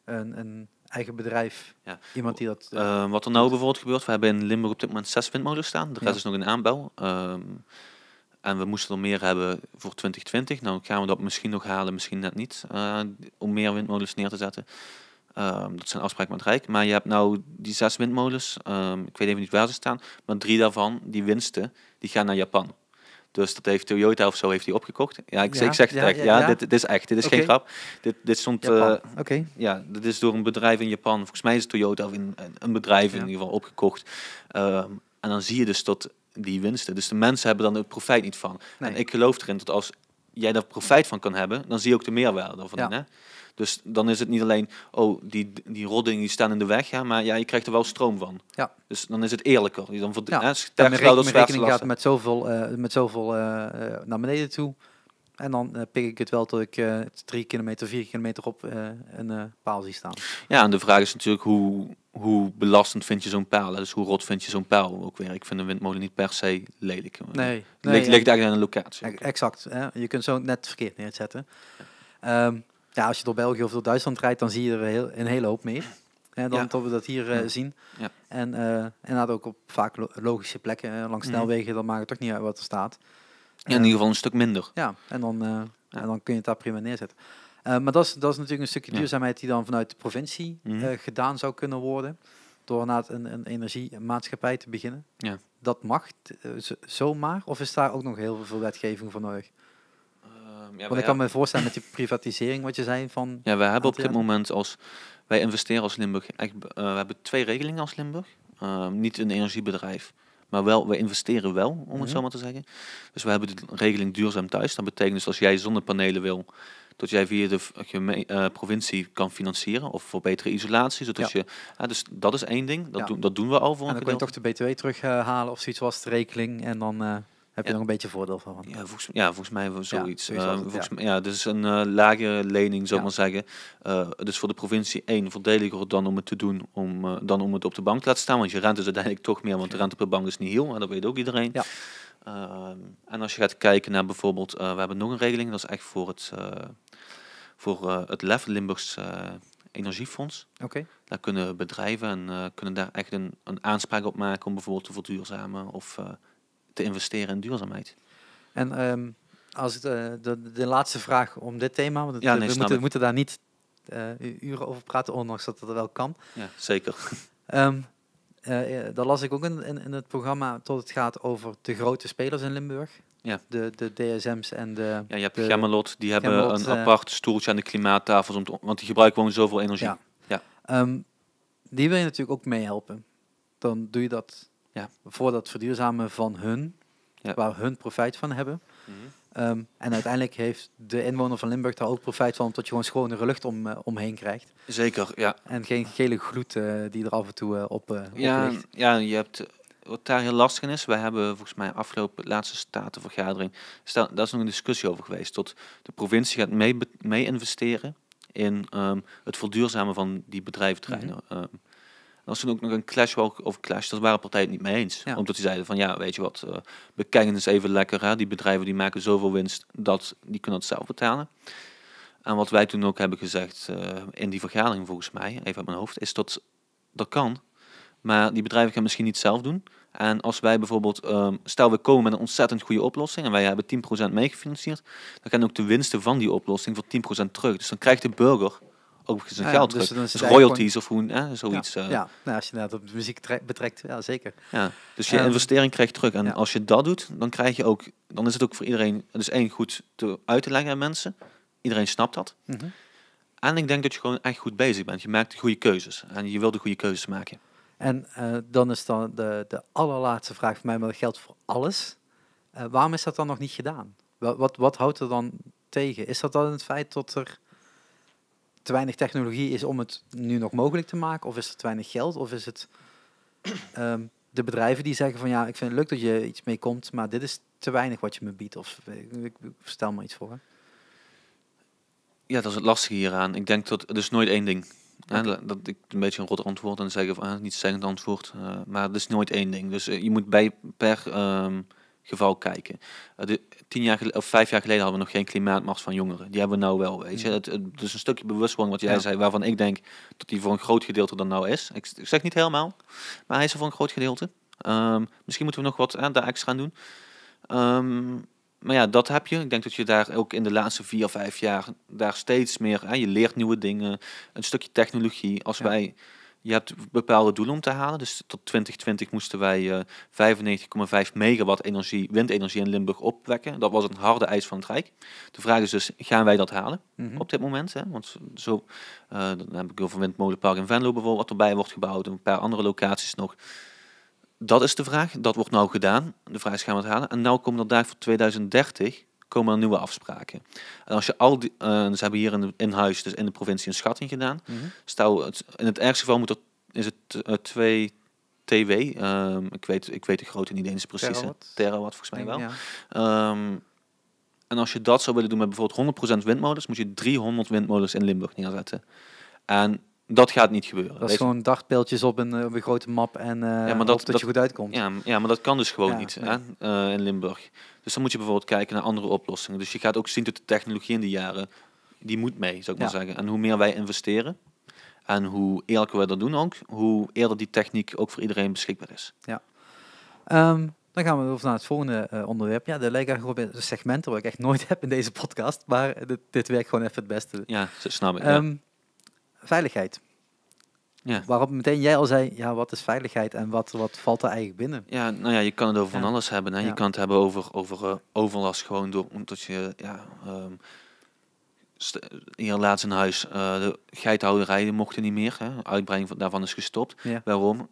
een eigen bedrijf? Ja. Iemand die dat... wat er nou bijvoorbeeld gebeurt, we hebben in Limburg op dit moment 6 windmolens staan. De rest is nog in aanbouw. En we moesten er meer hebben voor 2020. Nou gaan we dat misschien nog halen, misschien net niet. Om meer windmolens neer te zetten. Dat zijn afspraken met het Rijk. Maar je hebt nou die 6 windmolens. Ik weet even niet waar ze staan. Maar 3 daarvan, die winsten, die gaan naar Japan. Dus dat heeft Toyota of zo heeft die opgekocht. Ja, ik zeg het echt. Ja. Dit is echt. Dit is geen grap. Dit stond... Ja, dit is door een bedrijf in Japan. Volgens mij is het Toyota of een bedrijf in ieder geval opgekocht. En dan zie je dus dat die winsten. Dus de mensen hebben dan het profijt niet van. Nee. En ik geloof erin dat als jij daar profijt van kan hebben, dan zie je ook de meerwaarde ervan in. Hè? Dus dan is het niet alleen, die roddingen die staan in de weg, maar je krijgt er wel stroom van. Ja. Dus dan is het eerlijker. Dan mijn rekening gaat met zoveel naar beneden toe. En dan pik ik het wel tot ik 3 kilometer, 4 kilometer op een paal zie staan. Ja, en de vraag is natuurlijk hoe belastend vind je zo'n paal? Dus hoe rot vind je zo'n paal ook weer? Ik vind een windmolen niet per se lelijk. Nee. Het ligt eigenlijk aan een locatie. Exact. Hè? Je kunt zo net verkeerd neerzetten. Als je door België of door Duitsland rijdt, dan zie je er een hele hoop meer. Dan dat we dat hier zien. Ja. En dat ook op vaak logische plekken. Langs snelwegen, dan maakt het toch niet uit wat er staat. Ja, in ieder geval een stuk minder. Ja, en dan kun je het daar prima neerzetten. Maar dat is natuurlijk een stukje duurzaamheid die dan vanuit de provincie gedaan zou kunnen worden. Door na een energiemaatschappij te beginnen. Ja. Dat mag zomaar? Of is daar ook nog heel veel wetgeving voor nodig? Want ik kan me voorstellen met die privatisering, wat je zei van... Ja, we hebben op dit moment wij investeren als Limburg, we hebben 2 regelingen als Limburg. Niet een energiebedrijf, maar wel, we investeren wel, om het zo maar te zeggen. Dus we hebben de regeling duurzaam thuis. Dat betekent dus als jij zonnepanelen wil, dat jij via de provincie kan financieren of voor betere isolatie. Zodat dus dat is één ding, dat doen we al voor. En dan kun je toch de BTW terughalen of zoiets was de rekening en dan... heb je nog een beetje voordeel van? Volgens mij zoiets. Dus een lagere lening, zou ik maar zeggen. Dus voor de provincie voordeliger dan om het te doen, dan om het op de bank te laten staan. Want je rente is uiteindelijk toch meer, want de rente per bank is niet heel. Dat weet ook iedereen. Ja. En als je gaat kijken naar bijvoorbeeld, we hebben nog een regeling, dat is echt voor het LEF, Limburgs Energiefonds. Okay. Daar kunnen bedrijven kunnen daar echt een aanspraak op maken om bijvoorbeeld te verduurzamen of... te investeren in duurzaamheid. En als de laatste vraag om dit thema, want we moeten daar niet uren over praten, ondanks dat het wel kan. Ja, zeker. Dat las ik ook in het programma, tot het gaat over de grote spelers in Limburg. Ja. De DSM's en de... Ja, je hebt Gemmelot, die hebben een apart stoeltje aan de klimaattafels, want die gebruiken gewoon zoveel energie. Ja. Die wil je natuurlijk ook meehelpen. Dan doe je dat voor dat verduurzamen van hun, waar hun profijt van hebben. Mm-hmm. En uiteindelijk heeft de inwoner van Limburg daar ook profijt van, omdat je gewoon schonere lucht omheen krijgt. Zeker, ja. En geen gele gloed die er af en toe op ligt. Ja, je hebt... Wat daar heel lastig is, wij hebben volgens mij afgelopen laatste statenvergadering, daar is nog een discussie over geweest, tot de provincie gaat mee investeren in het verduurzamen van die bedrijventerreinen. Mm-hmm. Dat was toen ook nog een clash, daar waren partijen het niet mee eens. Ja. Omdat die zeiden van, weet je wat, we kijken eens even lekker, hè? Die bedrijven die maken zoveel winst, die kunnen dat zelf betalen. En wat wij toen ook hebben gezegd in die vergadering volgens mij, even uit mijn hoofd, is dat kan. Maar die bedrijven gaan misschien niet zelf doen. En als wij bijvoorbeeld, stel we komen met een ontzettend goede oplossing en wij hebben 10% meegefinancierd, dan gaan ook de winsten van die oplossing voor 10% terug. Dus dan krijgt de burger ook zijn geld terug. Dus royalties of hoe, zoiets. Nou, als je dat op de muziek betrekt, ja zeker. Ja, dus je investering krijgt terug. En als je dat doet, dan is het ook voor iedereen, dus goed uit te leggen aan mensen. Iedereen snapt dat. Mm-hmm. En ik denk dat je gewoon echt goed bezig bent. Je maakt de goede keuzes en je wil de goede keuzes maken. En dan is dan de allerlaatste vraag voor mij, maar dat geldt voor alles. Waarom is dat dan nog niet gedaan? Wat houdt er dan tegen? Is dat dan het feit dat er te weinig technologie is om het nu nog mogelijk te maken? Of is er te weinig geld? Of is het de bedrijven die zeggen van ik vind het leuk dat je iets mee komt, maar dit is te weinig wat je me biedt? Of ik stel maar iets voor. Hè? Ja, dat is het lastige hieraan. Ik denk dat het is nooit één ding. Okay. Dat ik een beetje een rot antwoord en zeggen van niet zeggend antwoord, maar het is nooit één ding. Dus je moet per geval kijken. 5 jaar geleden hadden we nog geen klimaatmars van jongeren. Die hebben we nou wel, weet je. Het is een stukje bewustwording wat jij zei, waarvan ik denk dat die voor een groot gedeelte dan nou is. Ik zeg niet helemaal, maar hij is er voor een groot gedeelte. Misschien moeten we nog wat daar extra aan doen. Maar dat heb je. Ik denk dat je daar ook in de laatste 4, 5 jaar daar steeds meer... je leert nieuwe dingen, een stukje technologie. Je hebt bepaalde doelen om te halen. Dus tot 2020 moesten wij 95,5 megawatt windenergie in Limburg opwekken. Dat was een harde eis van het Rijk. De vraag is dus, gaan wij dat halen op dit moment? Hè? Want dan heb ik over Windmolenpark in Venlo bijvoorbeeld, wat erbij wordt gebouwd. En een paar andere locaties nog. Dat is de vraag. Dat wordt nou gedaan. De vraag is, gaan we het halen? En nou komen er daar voor 2030 nieuwe afspraken. En als je ze hebben hier in huis, dus in de provincie, een schatting gedaan. Mm-hmm. Stel, in het ergste geval is het 2 TW. Ik weet de grootte niet eens precies. Terawatt volgens mij wel. Ja. En als je dat zou willen doen met bijvoorbeeld 100% windmolens, moet je 300 windmolens in Limburg neerzetten. En dat gaat niet gebeuren. Dat is gewoon dagpeeltjes op een grote map en dat je goed uitkomt. Ja, maar dat kan dus gewoon niet in Limburg. Dus dan moet je bijvoorbeeld kijken naar andere oplossingen. Dus je gaat ook zien dat de technologie in die jaren, die moet mee, zou ik maar zeggen. En hoe meer wij investeren en hoe eerlijker we dat doen ook, hoe eerder die techniek ook voor iedereen beschikbaar is. Ja. Dan gaan we over naar het volgende onderwerp. Ja, de lijken segmenten wat ik echt nooit heb in deze podcast, maar dit werkt gewoon even het beste. Ja, dat snap ik. Veiligheid. Ja. Waarop meteen jij al zei, wat is veiligheid en wat valt er eigenlijk binnen? Ja, nou ja, je kan het over van alles hebben. Hè. Je kan het hebben over overlast gewoon omdat je hier laatst in huis de geitenhouderijen mochten niet meer. Hè. Uitbreiding daarvan is gestopt. Ja. Waarom?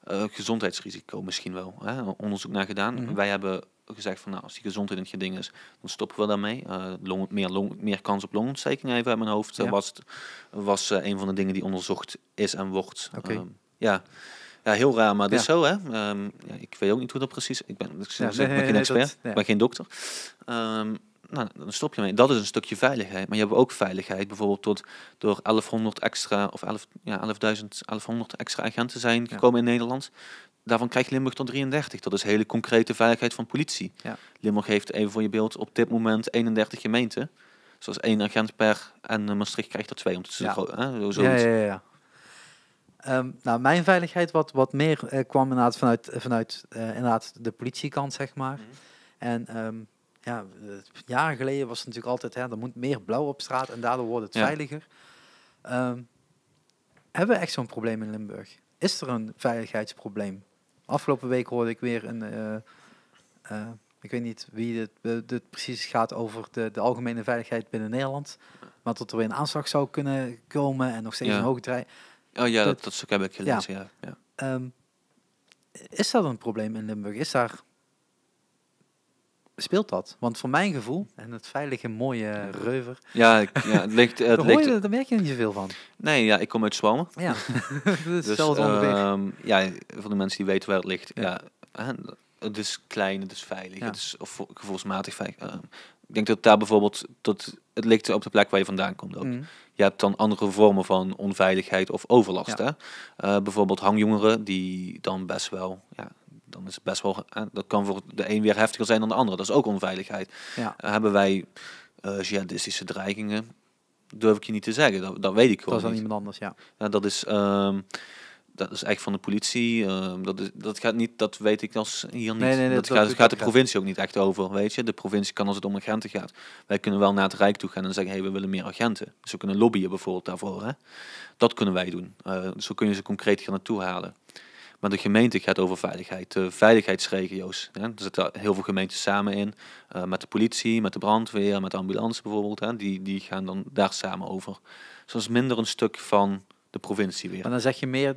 Gezondheidsrisico misschien wel. Hè. Onderzoek naar gedaan. Mm-hmm. Wij hebben gezegd van als die gezondheid een ding is, dan stoppen we daarmee. Meer kans op longontsteking, even uit mijn hoofd. Was een van de dingen die onderzocht is en wordt. Okay. Ja, heel raar, maar het is zo, hè. Ik weet ook niet hoe dat precies... Ik ben geen expert, ik ben geen dokter. Dan stop je mee. Dat is een stukje veiligheid. Maar je hebt ook veiligheid, bijvoorbeeld door 1100 extra, of 1100 extra agenten zijn gekomen in Nederland. Daarvan krijgt Limburg tot 33. Dat is hele concrete veiligheid van politie. Ja. Limburg heeft, even voor je beeld, op dit moment 31 gemeenten. Zoals 1 agent per, en Maastricht krijgt er 2. Om te Ja. Nou, mijn veiligheid wat meer kwam inderdaad vanuit inderdaad de politiekant, zeg maar. En jaren geleden was het natuurlijk altijd, er moet meer blauw op straat en daardoor wordt het veiliger. Hebben we echt zo'n probleem in Limburg? Is er een veiligheidsprobleem? Afgelopen week hoorde ik weer ik weet niet wie het precies gaat over de algemene veiligheid binnen Nederland. Maar dat er weer een aanslag zou kunnen komen en nog steeds een hoge dreiging. Oh ja, dat stuk heb ik gelezen, ja. Is dat een probleem in Limburg? Speelt dat? Want voor mijn gevoel, en het veilige, mooie Reuver... het ligt... Daar merk je niet zoveel van. Nee, ja, ik kom uit Zwalmen. Ja, dus voor de mensen die weten waar het ligt. Ja, het is klein, het is veilig, het is gevoelsmatig veilig. Ik denk dat daar bijvoorbeeld, het ligt op de plek waar je vandaan komt ook. Je hebt dan andere vormen van onveiligheid of overlast. Hè? Bijvoorbeeld hangjongeren die dan best wel... dan is het best wel... dat kan voor de een weer heftiger zijn dan de andere. Dat is ook onveiligheid. Hebben wij jihadistische dreigingen? Durf ik je niet te zeggen. Dat weet ik gewoon niet. Dat is dan iemand anders, dat is echt van de politie. Dat gaat niet, dat weet ik als hier niet. Nee, dat gaat de provincie ook niet echt over, weet je. De provincie kan, als het om agenten gaat. Wij kunnen wel naar het Rijk toe gaan en zeggen, we willen meer agenten. Dus we kunnen lobbyen bijvoorbeeld daarvoor. Hè. Dat kunnen wij doen. Zo kun je ze concreet gaan naartoe halen. Maar de gemeente gaat over veiligheid. De veiligheidsregio's. Hè. Er zitten heel veel gemeenten samen in. Met de politie, met de brandweer, met de ambulance bijvoorbeeld. Hè. Die gaan dan daar samen over. Dus dat is minder een stuk van de provincie weer. Maar dan zeg je meer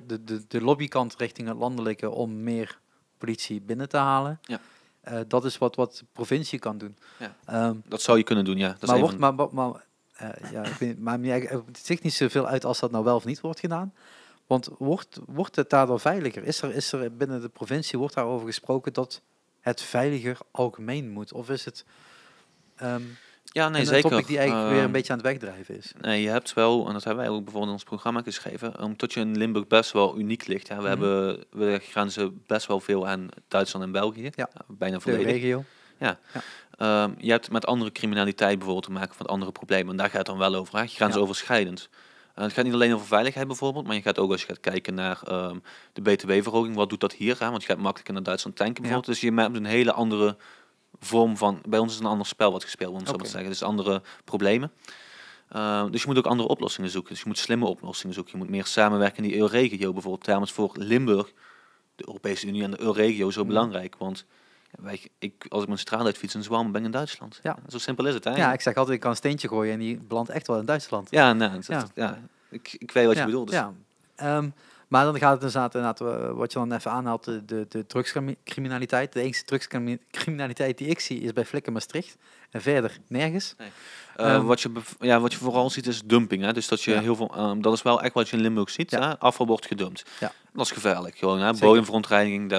de lobbykant richting het landelijke om meer politie binnen te halen. Ja. Dat is wat de provincie kan doen. Ja. Dat zou je kunnen doen, ja. Dat het ziet niet zoveel uit als dat nou wel of niet wordt gedaan. Want wordt het daardoor veiliger? Is er binnen de provincie, wordt daarover gesproken dat het veiliger algemeen moet? Of is het zeker. Een topic die eigenlijk weer een beetje aan het wegdrijven is? Nee, je hebt wel, en dat hebben wij ook bijvoorbeeld in ons programma geschreven, omdat je in Limburg best wel uniek ligt. Hè. We grenzen best wel veel aan Duitsland en België. Ja. Bijna volledig. De regio. Ja. Je hebt met andere criminaliteit bijvoorbeeld te maken, met andere problemen. En daar gaat het dan wel over, hè. Grensoverschrijdend. Het gaat niet alleen over veiligheid bijvoorbeeld, maar je gaat ook, als je gaat kijken naar de btw-verhoging, wat doet dat hier? Hè? Want je gaat makkelijker naar Duitsland tanken bijvoorbeeld. Dus je hebt een hele andere vorm van... Bij ons is een ander spel wat gespeeld wordt, om zo maar te zeggen. Dus andere problemen. Dus je moet ook andere oplossingen zoeken. Dus je moet slimme oplossingen zoeken. Je moet meer samenwerken in die EU-regio bijvoorbeeld. Daarom is voor Limburg, de Europese Unie en de EU-regio zo belangrijk. Want als ik mijn straat uitfiets in Zwalmen, ben ik in Duitsland. Ja. Zo simpel is het eigenlijk. Ja, ik zeg altijd, ik kan een steentje gooien en die belandt echt wel in Duitsland. Ja, ik weet wat je bedoelt. Dus. Ja. Maar dan gaat het inderdaad, wat je dan even aanhaalt, de drugscriminaliteit. De enige drugscriminaliteit die ik zie is bij Flikker Maastricht. En verder nergens. Nee. Wat je vooral ziet is dumping. Hè? Dus dat je heel veel, dat is wel echt wat je in Limburg ziet. Hè? Afval wordt gedumpt. Ja. Dat is gevaarlijk. Gewoon, hè? Bodemverontreiniging,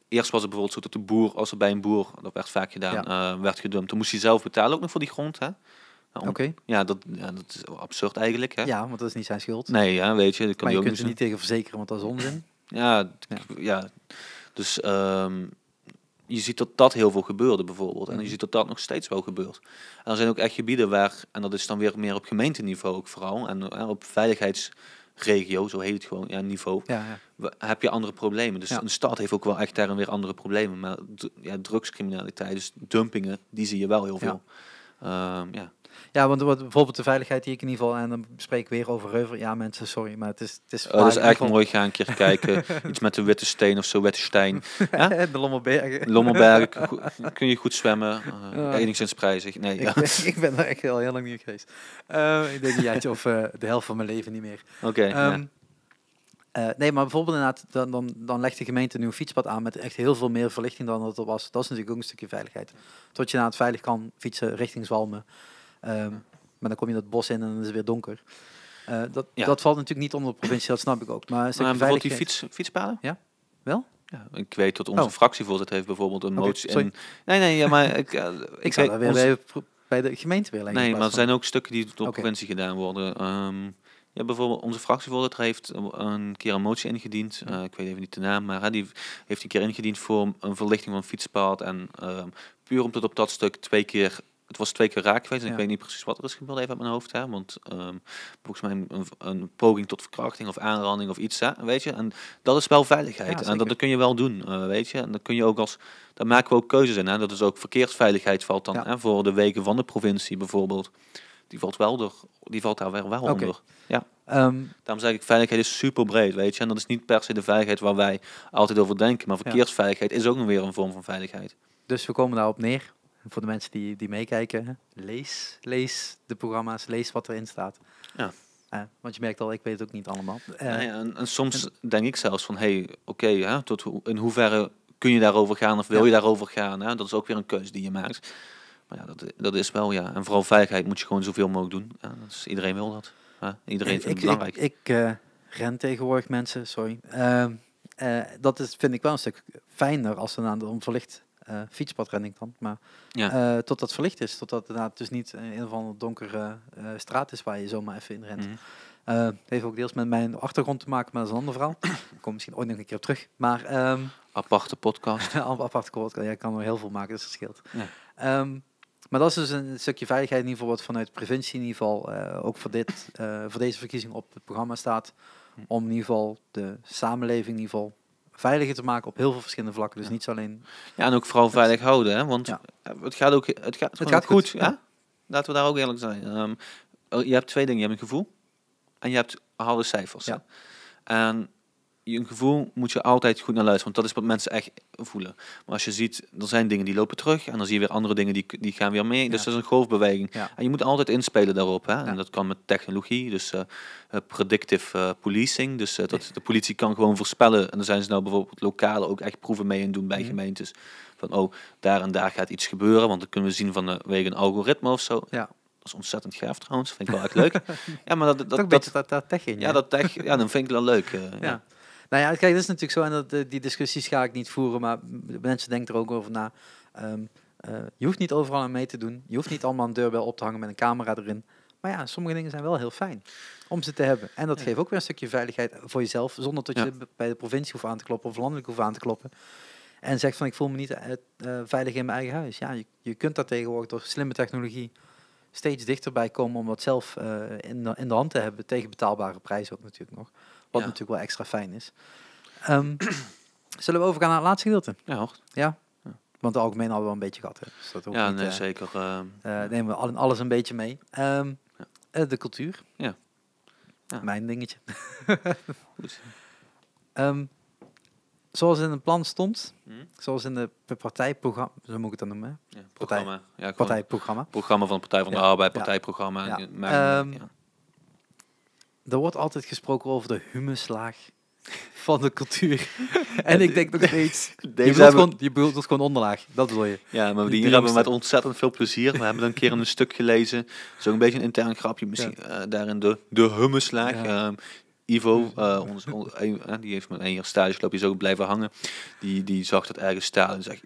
eerst was het bijvoorbeeld zo dat de boer, als er bij een boer, dat werd vaak gedaan, werd gedumpt. Dan moest hij zelf betalen ook nog voor die grond. Hè? Ja, dat is absurd eigenlijk. Hè? Ja, want dat is niet zijn schuld. Nee, ja, weet je. Dat kan maar je kunt er niet tegen verzekeren, want dat is onzin. Ja. Dus je ziet dat heel veel gebeurde bijvoorbeeld. En je ziet dat nog steeds wel gebeurt. En er zijn ook echt gebieden waar, en dat is dan weer meer op gemeenteniveau ook vooral, en op veiligheidsregio, zo heet het gewoon, niveau, heb je andere problemen. Dus een stad heeft ook wel echt daar en weer andere problemen. Maar drugscriminaliteit, dus dumpingen, die zie je wel heel veel. Ja, want bijvoorbeeld de veiligheid die ik in ieder geval, en dan spreek ik weer over Reuver. Ja, mensen, sorry, maar het is dat is echt mooi, ga een keer kijken. Iets met de Witte Steen of zo, Witte Steen. Ja? De Lommerbergen. Lommerbergen, kun je goed zwemmen. Enigszins prijzig. Nee, ik ben er echt heel lang niet geweest. Ik denk een jaartje of de helft van mijn leven niet meer. Oké. Nee, maar bijvoorbeeld inderdaad, dan legt de gemeente nu een fietspad aan met echt heel veel meer verlichting dan dat er was. Dat is natuurlijk ook een stukje veiligheid. Tot je het veilig kan fietsen richting Zwalmen. Maar dan kom je dat bos in en dan is het weer donker. Dat valt natuurlijk niet onder de provincie, dat snap ik ook. Maar bijvoorbeeld die fietspaden? Ja, wel? Ja, ik weet dat onze fractievoorzitter heeft bijvoorbeeld een motie in... Ik zou daar weer bij de gemeente weer leggen. Nee, maar er zijn ook stukken die door de provincie gedaan worden. Bijvoorbeeld onze fractievoorzitter heeft een keer een motie ingediend. Ik weet even niet de naam, maar die heeft een keer ingediend voor een verlichting van een fietspad. En puur omdat op dat stuk 2 keer Het was 2 keer raak geweest en ik weet niet precies wat er is gebeurd even uit mijn hoofd. Hè, want volgens mij een poging tot verkrachting of aanranding of iets, hè, weet je. En dat is wel veiligheid. En dat kun je wel doen, weet je. En dan kun je ook daar maken we ook keuzes in. Hè. Dat is ook verkeersveiligheid valt dan hè, voor de wegen van de provincie bijvoorbeeld. Die valt daar wel onder. Ja. Daarom zeg ik, veiligheid is super breed, weet je. En dat is niet per se de veiligheid waar wij altijd over denken. Maar verkeersveiligheid is ook nog weer een vorm van veiligheid. Dus we komen daarop neer. Voor de mensen die meekijken, lees de programma's, lees wat erin staat. Ja. Want je merkt al, ik weet het ook niet allemaal. En soms denk ik zelfs van, in hoeverre kun je daarover gaan of wil je daarover gaan? Hè? Dat is ook weer een keuze die je maakt. Maar ja, dat is wel, ja. En vooral veiligheid moet je gewoon zoveel mogelijk doen. Ja, iedereen wil dat. Iedereen vindt het belangrijk. Ik ren tegenwoordig mensen, sorry. Vind ik wel een stuk fijner als ze naar de onverlicht fietspad ren ik dan. Maar tot dat verlicht is. Totdat het dus niet een of andere donkere straat is waar je zomaar even in rent. Mm-hmm. Het heeft ook deels met mijn achtergrond te maken, maar dat is een ander verhaal. Ik kom misschien ooit nog een keer op terug. Maar, aparte podcast. Aparte podcast. Ja, ik kan er heel veel maken, dus dat scheelt. Ja. Maar dat is dus een stukje veiligheid in ieder geval wat vanuit preventie in ieder geval ook voor deze verkiezing op het programma staat. Om in ieder geval de samenleving in ieder geval veiliger te maken op heel veel verschillende vlakken. Dus niet zo alleen... Ja, en ook vooral veilig houden, hè? Want het gaat goed. Ja? Laten we daar ook eerlijk zijn. Je hebt 2 dingen. Je hebt een gevoel en je hebt harde cijfers. Ja. En je gevoel moet je altijd goed naar luisteren, want dat is wat mensen echt voelen. Maar als je ziet, er zijn dingen die lopen terug en dan zie je weer andere dingen die gaan weer mee. Dus dat is een golfbeweging. Ja. En je moet altijd inspelen daarop. Hè? Ja. En dat kan met technologie, dus predictive policing. Dus dat de politie kan gewoon voorspellen. En dan zijn ze nou bijvoorbeeld lokale ook echt proeven mee en doen bij gemeentes. Van daar en daar gaat iets gebeuren, want dan kunnen we zien vanwege een algoritme of zo. Ja. Dat is ontzettend gaaf trouwens, vind ik wel echt leuk. Ja, maar dat tech in. Ja, dat tech, ja, dan vind ik wel leuk. Ja. Nou ja, kijk, dat is natuurlijk zo en die discussies ga ik niet voeren, maar mensen denken er ook over na. Je hoeft niet overal aan mee te doen. Je hoeft niet allemaal een deurbel op te hangen met een camera erin. Maar ja, sommige dingen zijn wel heel fijn om ze te hebben. En dat geeft ook weer een stukje veiligheid voor jezelf, zonder dat je bij de provincie hoeft aan te kloppen of landelijk hoeft aan te kloppen. En zegt van, ik voel me niet veilig in mijn eigen huis. Ja, je kunt daar tegenwoordig door slimme technologie steeds dichterbij komen om dat zelf in de hand te hebben, tegen betaalbare prijzen ook natuurlijk nog. Wat natuurlijk wel extra fijn is. Zullen we overgaan naar het laatste gedeelte? Ja, hoor. Ja? Want de algemeen hadden we wel een beetje gehad. Hè. Dus dat ja, niet, zeker. Nemen we alles een beetje mee. De cultuur. Ja. Mijn dingetje. Goed. Zoals in het plan stond, zoals in de partijprogramma, zo moet ik het dan noemen. Hè? Ja, programma. Partijprogramma. Programma van de Partij van de Arbeid, partijprogramma. Ja. Er wordt altijd gesproken over de humuslaag van de cultuur. En ik denk nog steeds, je bedoelt het gewoon onderlaag, dat bedoel je. Ja, maar die hebben we met ontzettend veel plezier. We hebben een keer een stuk gelezen, zo'n beetje een intern grapje misschien, daarin de humuslaag. Ja. Ivo, die heeft met 1 jaar stage gelopen, die is ook blijven hangen. Die zag dat ergens staan en zegt,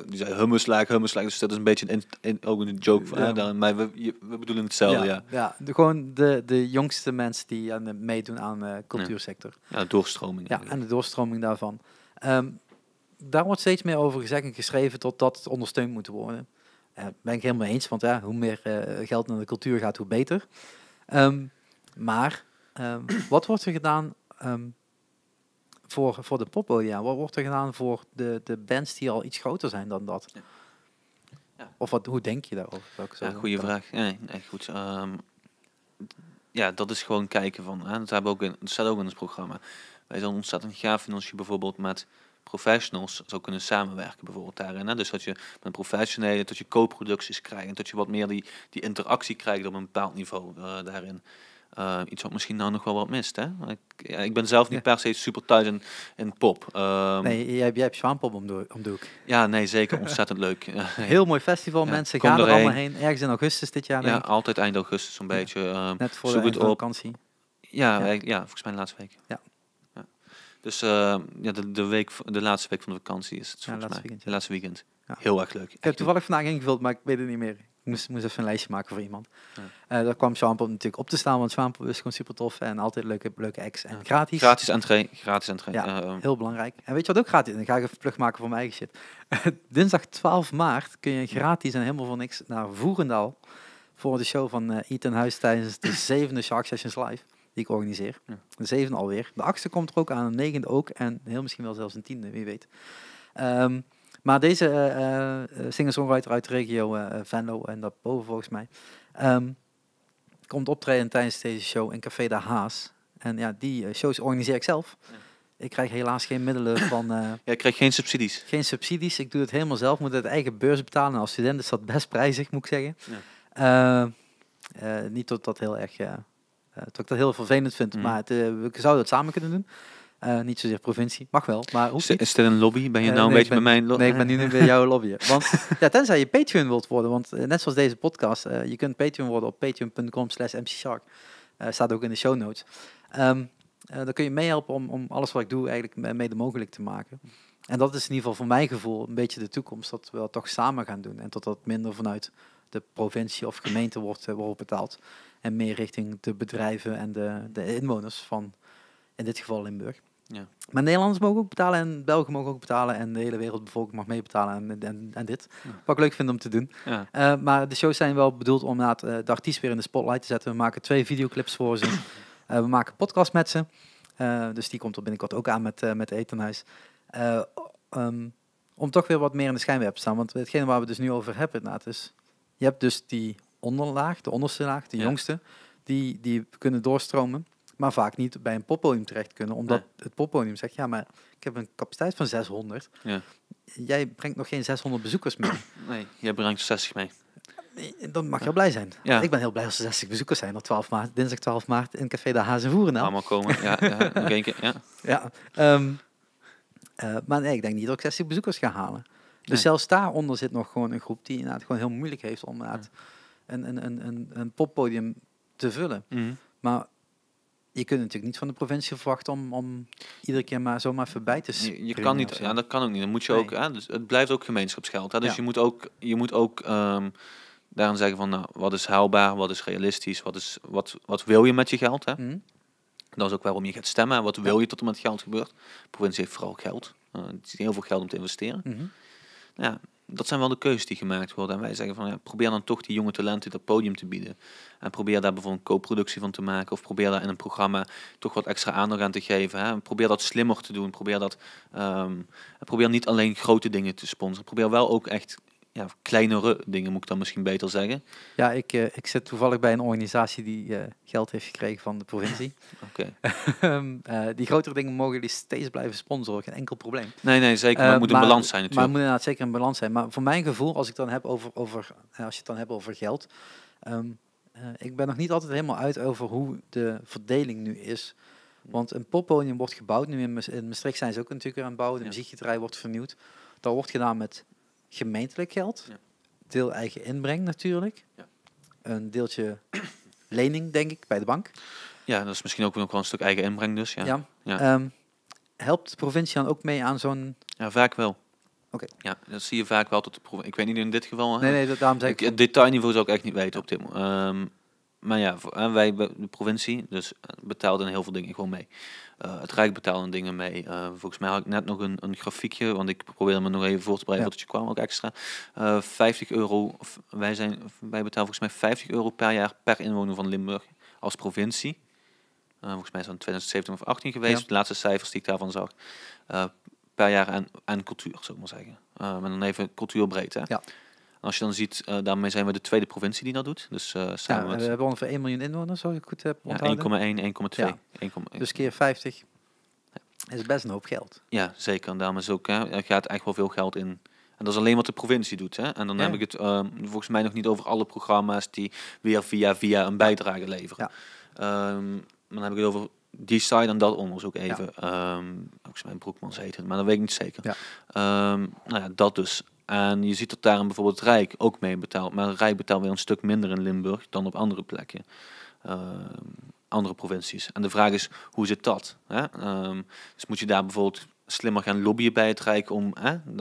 die zei humuslaag. Dus dat is een beetje ook een joke van, maar we bedoelen hetzelfde, Gewoon de jongste mensen die meedoen aan de cultuursector. Ja, de doorstroming. Ja, en de doorstroming daarvan. Daar wordt steeds meer over gezegd en geschreven totdat het ondersteund moet worden. Ben ik helemaal eens, want hoe meer geld naar de cultuur gaat, hoe beter. Maar... wat wordt er gedaan voor de poppodia? Wat wordt er gedaan voor de bands die al iets groter zijn dan dat? Ja. Ja. Of hoe denk je daarover? Goede vraag. Nee, goed. Dat is gewoon kijken van. Dat staat ook in het programma. Wij zijn ontzettend gaaf vinden als je bijvoorbeeld met professionals zou kunnen samenwerken bijvoorbeeld daarin. Hè? Dus dat je met professionele, dat je co-producties krijgt en dat je wat meer die interactie krijgt op een bepaald niveau daarin. Iets wat misschien nou nog wel wat mist, hè? Ik ben zelf niet per se super thuis in pop. Nee, jij hebt Zwaanpop om de hoek. Ja, nee, zeker. Ontzettend leuk. Heel mooi festival. Mensen gaan er allemaal heen. Ergens in augustus dit jaar. Ja, altijd eind augustus zo'n beetje. Net voor de vakantie. Ja, volgens mij de laatste week. Ja. Dus de laatste week van de vakantie is het volgens mij. De laatste weekend. Ja. Heel erg leuk. Ik heb toevallig vandaag ingevuld, maar ik weet het niet meer. moest even een lijstje maken voor iemand. Ja. Daar kwam Swampop natuurlijk op te staan, want Swampop is gewoon super tof en altijd leuke acts en gratis. Gratis entree. Ja, heel belangrijk. En weet je wat ook gratis is? Dan ga ik even plug maken voor mijn eigen shit. Dinsdag 12 maart kun je gratis en helemaal voor niks naar Voerendaal voor de show van Ethan Huis tijdens de 7e Shark Sessions Live die ik organiseer. Ja. De 7e alweer. De 8e komt er ook aan, de 9e ook en heel misschien wel zelfs een 10e, wie weet. Maar deze singer-songwriter uit de regio Venlo en daarboven volgens mij komt optreden tijdens deze show in Café de Haas. En ja, die shows organiseer ik zelf. Ja. Ik krijg helaas geen middelen van... ja, ik krijg geen subsidies. Geen subsidies. Ik doe het helemaal zelf. Moet uit eigen beurs betalen. En als student is dat best prijzig, moet ik zeggen. Ja. Niet tot dat heel erg... tot ik dat heel vervelend vind. Maar we zouden het samen kunnen doen. Niet zozeer provincie. Mag wel, maar hoeft niet. Is dit een lobby? Ben je nou een beetje bij mijn lobby? Nee, ik ben nu bij jouw lobbyen. Want ja, tenzij je Patreon wilt worden. Want net zoals deze podcast. Je kunt Patreon worden op patreon.com/mcshark. Staat ook in de show notes. Dan kun je meehelpen om alles wat ik doe eigenlijk mede mogelijk te maken. En dat is in ieder geval voor mijn gevoel een beetje de toekomst. Dat we dat toch samen gaan doen. En dat dat minder vanuit de provincie of gemeente wordt betaald. En meer richting de bedrijven en de inwoners van, in dit geval Limburg. Ja. Maar Nederlanders mogen ook betalen en Belgen mogen ook betalen. En de hele wereldbevolking mag meebetalen en dit. Ja. Wat ik leuk vind om te doen. Ja. Maar de shows zijn wel bedoeld om de artiest weer in de spotlight te zetten. We maken 2 videoclips voor ze. We maken een podcast met ze. Dus die komt er binnenkort ook aan met Etenhuis. Om toch weer wat meer in de schijnwerper te staan. Want hetgene waar we dus nu over hebben, inderdaad, is... Je hebt dus die onderlaag, de onderste laag, de jongste, die kunnen doorstromen. Maar vaak niet bij een poppodium terecht kunnen. Omdat het poppodium zegt, ja, maar ik heb een capaciteit van 600. Ja. Jij brengt nog geen 600 bezoekers mee. Nee, jij brengt 60 mee. Dan mag je wel blij zijn. Ja. Ik ben heel blij als er 60 bezoekers zijn op 12 maart, dinsdag 12 maart in Café de Haas in Voerendaal. Allemaal komen, nog één keer, maar nee, ik denk niet dat ik 60 bezoekers ga halen. Dus zelfs daaronder zit nog gewoon een groep die inderdaad gewoon heel moeilijk heeft om een poppodium te vullen. Mm-hmm. Maar je kunt natuurlijk niet van de provincie verwachten om iedere keer maar zomaar voorbij te springen. Je kan niet, ja, dat kan ook niet. Dan moet je ook, dus het blijft ook gemeenschapsgeld. Hè? Dus je moet ook daarin zeggen van, nou, wat is haalbaar, wat is realistisch, wat wil je met je geld? Hè? Mm-hmm. Dat is ook waarom je gaat stemmen. Wat wil je tot er met geld gebeurt? De provincie heeft vooral geld. Het is heel veel geld om te investeren. Mm-hmm. Ja, dat zijn wel de keuzes die gemaakt worden. En wij zeggen van, ja, probeer dan toch die jonge talenten dat podium te bieden. En probeer daar bijvoorbeeld een co-productie van te maken. Of probeer daar in een programma toch wat extra aandacht aan te geven. Hè. Probeer dat slimmer te doen. Probeer niet alleen grote dingen te sponsoren. Probeer wel ook echt kleinere dingen, moet ik dan misschien beter zeggen. Ja, ik zit toevallig bij een organisatie die geld heeft gekregen van de provincie. Okay. Die grotere dingen mogen jullie steeds blijven sponsoren, geen enkel probleem. Nee, zeker, maar het moet een balans zijn natuurlijk. Maar het moet inderdaad zeker een balans zijn. Maar voor mijn gevoel, als ik het dan heb als je het dan hebt over geld, ik ben nog niet altijd helemaal uit over hoe de verdeling nu is. Want een poppodium wordt gebouwd, nu in Maastricht zijn ze ook natuurlijk aan het bouwen, de muziekgieterij wordt vernieuwd. Dat wordt gedaan met gemeentelijk geld, deel eigen inbreng natuurlijk, een deeltje lening denk ik bij de bank. Ja, dat is misschien ook nog wel een stuk eigen inbreng dus. Ja. Helpt de provincie dan ook mee aan zo'n... Ja, vaak wel. Okay. Ja, dat zie je vaak wel tot de provincie. Ik weet niet in dit geval. Nee, daarom zeg ik... Het detailniveau zou ik echt niet weten op dit moment. Maar ja, wij, de provincie, dus betaalden heel veel dingen gewoon mee. Het Rijk betaalde dingen mee. Volgens mij had ik net nog een grafiekje, want ik probeerde me nog even voor te bereiden wat je kwam ook extra. €50. Wij betalen volgens mij €50 per jaar per inwoner van Limburg als provincie. Volgens mij is dat in 2017 of 2018 geweest. Ja. De laatste cijfers die ik daarvan zag. Per jaar aan cultuur, zou ik maar zeggen. Maar dan even cultuurbreed, hè? Ja. Als je dan ziet, daarmee zijn we de tweede provincie die dat doet. Dus samen met... We hebben ongeveer 1 miljoen inwoners, zoals ik goed heb onthouden. 1,1, 1,2. Ja. Dus keer 50 is best een hoop geld. Ja, zeker. En daarom is ook, er gaat echt wel veel geld in. En dat is alleen wat de provincie doet. Hè? En dan heb ik het volgens mij nog niet over alle programma's die weer via een bijdrage leveren. Ja. Dan heb ik het over die side en dat onderzoek even. Volgens mij Broekmans heet het, maar dat weet ik niet zeker. Ja. Dat dus. En je ziet dat daarin bijvoorbeeld het Rijk ook mee betaalt. Maar het Rijk betaalt weer een stuk minder in Limburg dan op andere plekken. Andere provincies. En de vraag is, hoe zit dat? Hè? Dus moet je daar bijvoorbeeld slimmer gaan lobbyen bij het Rijk om,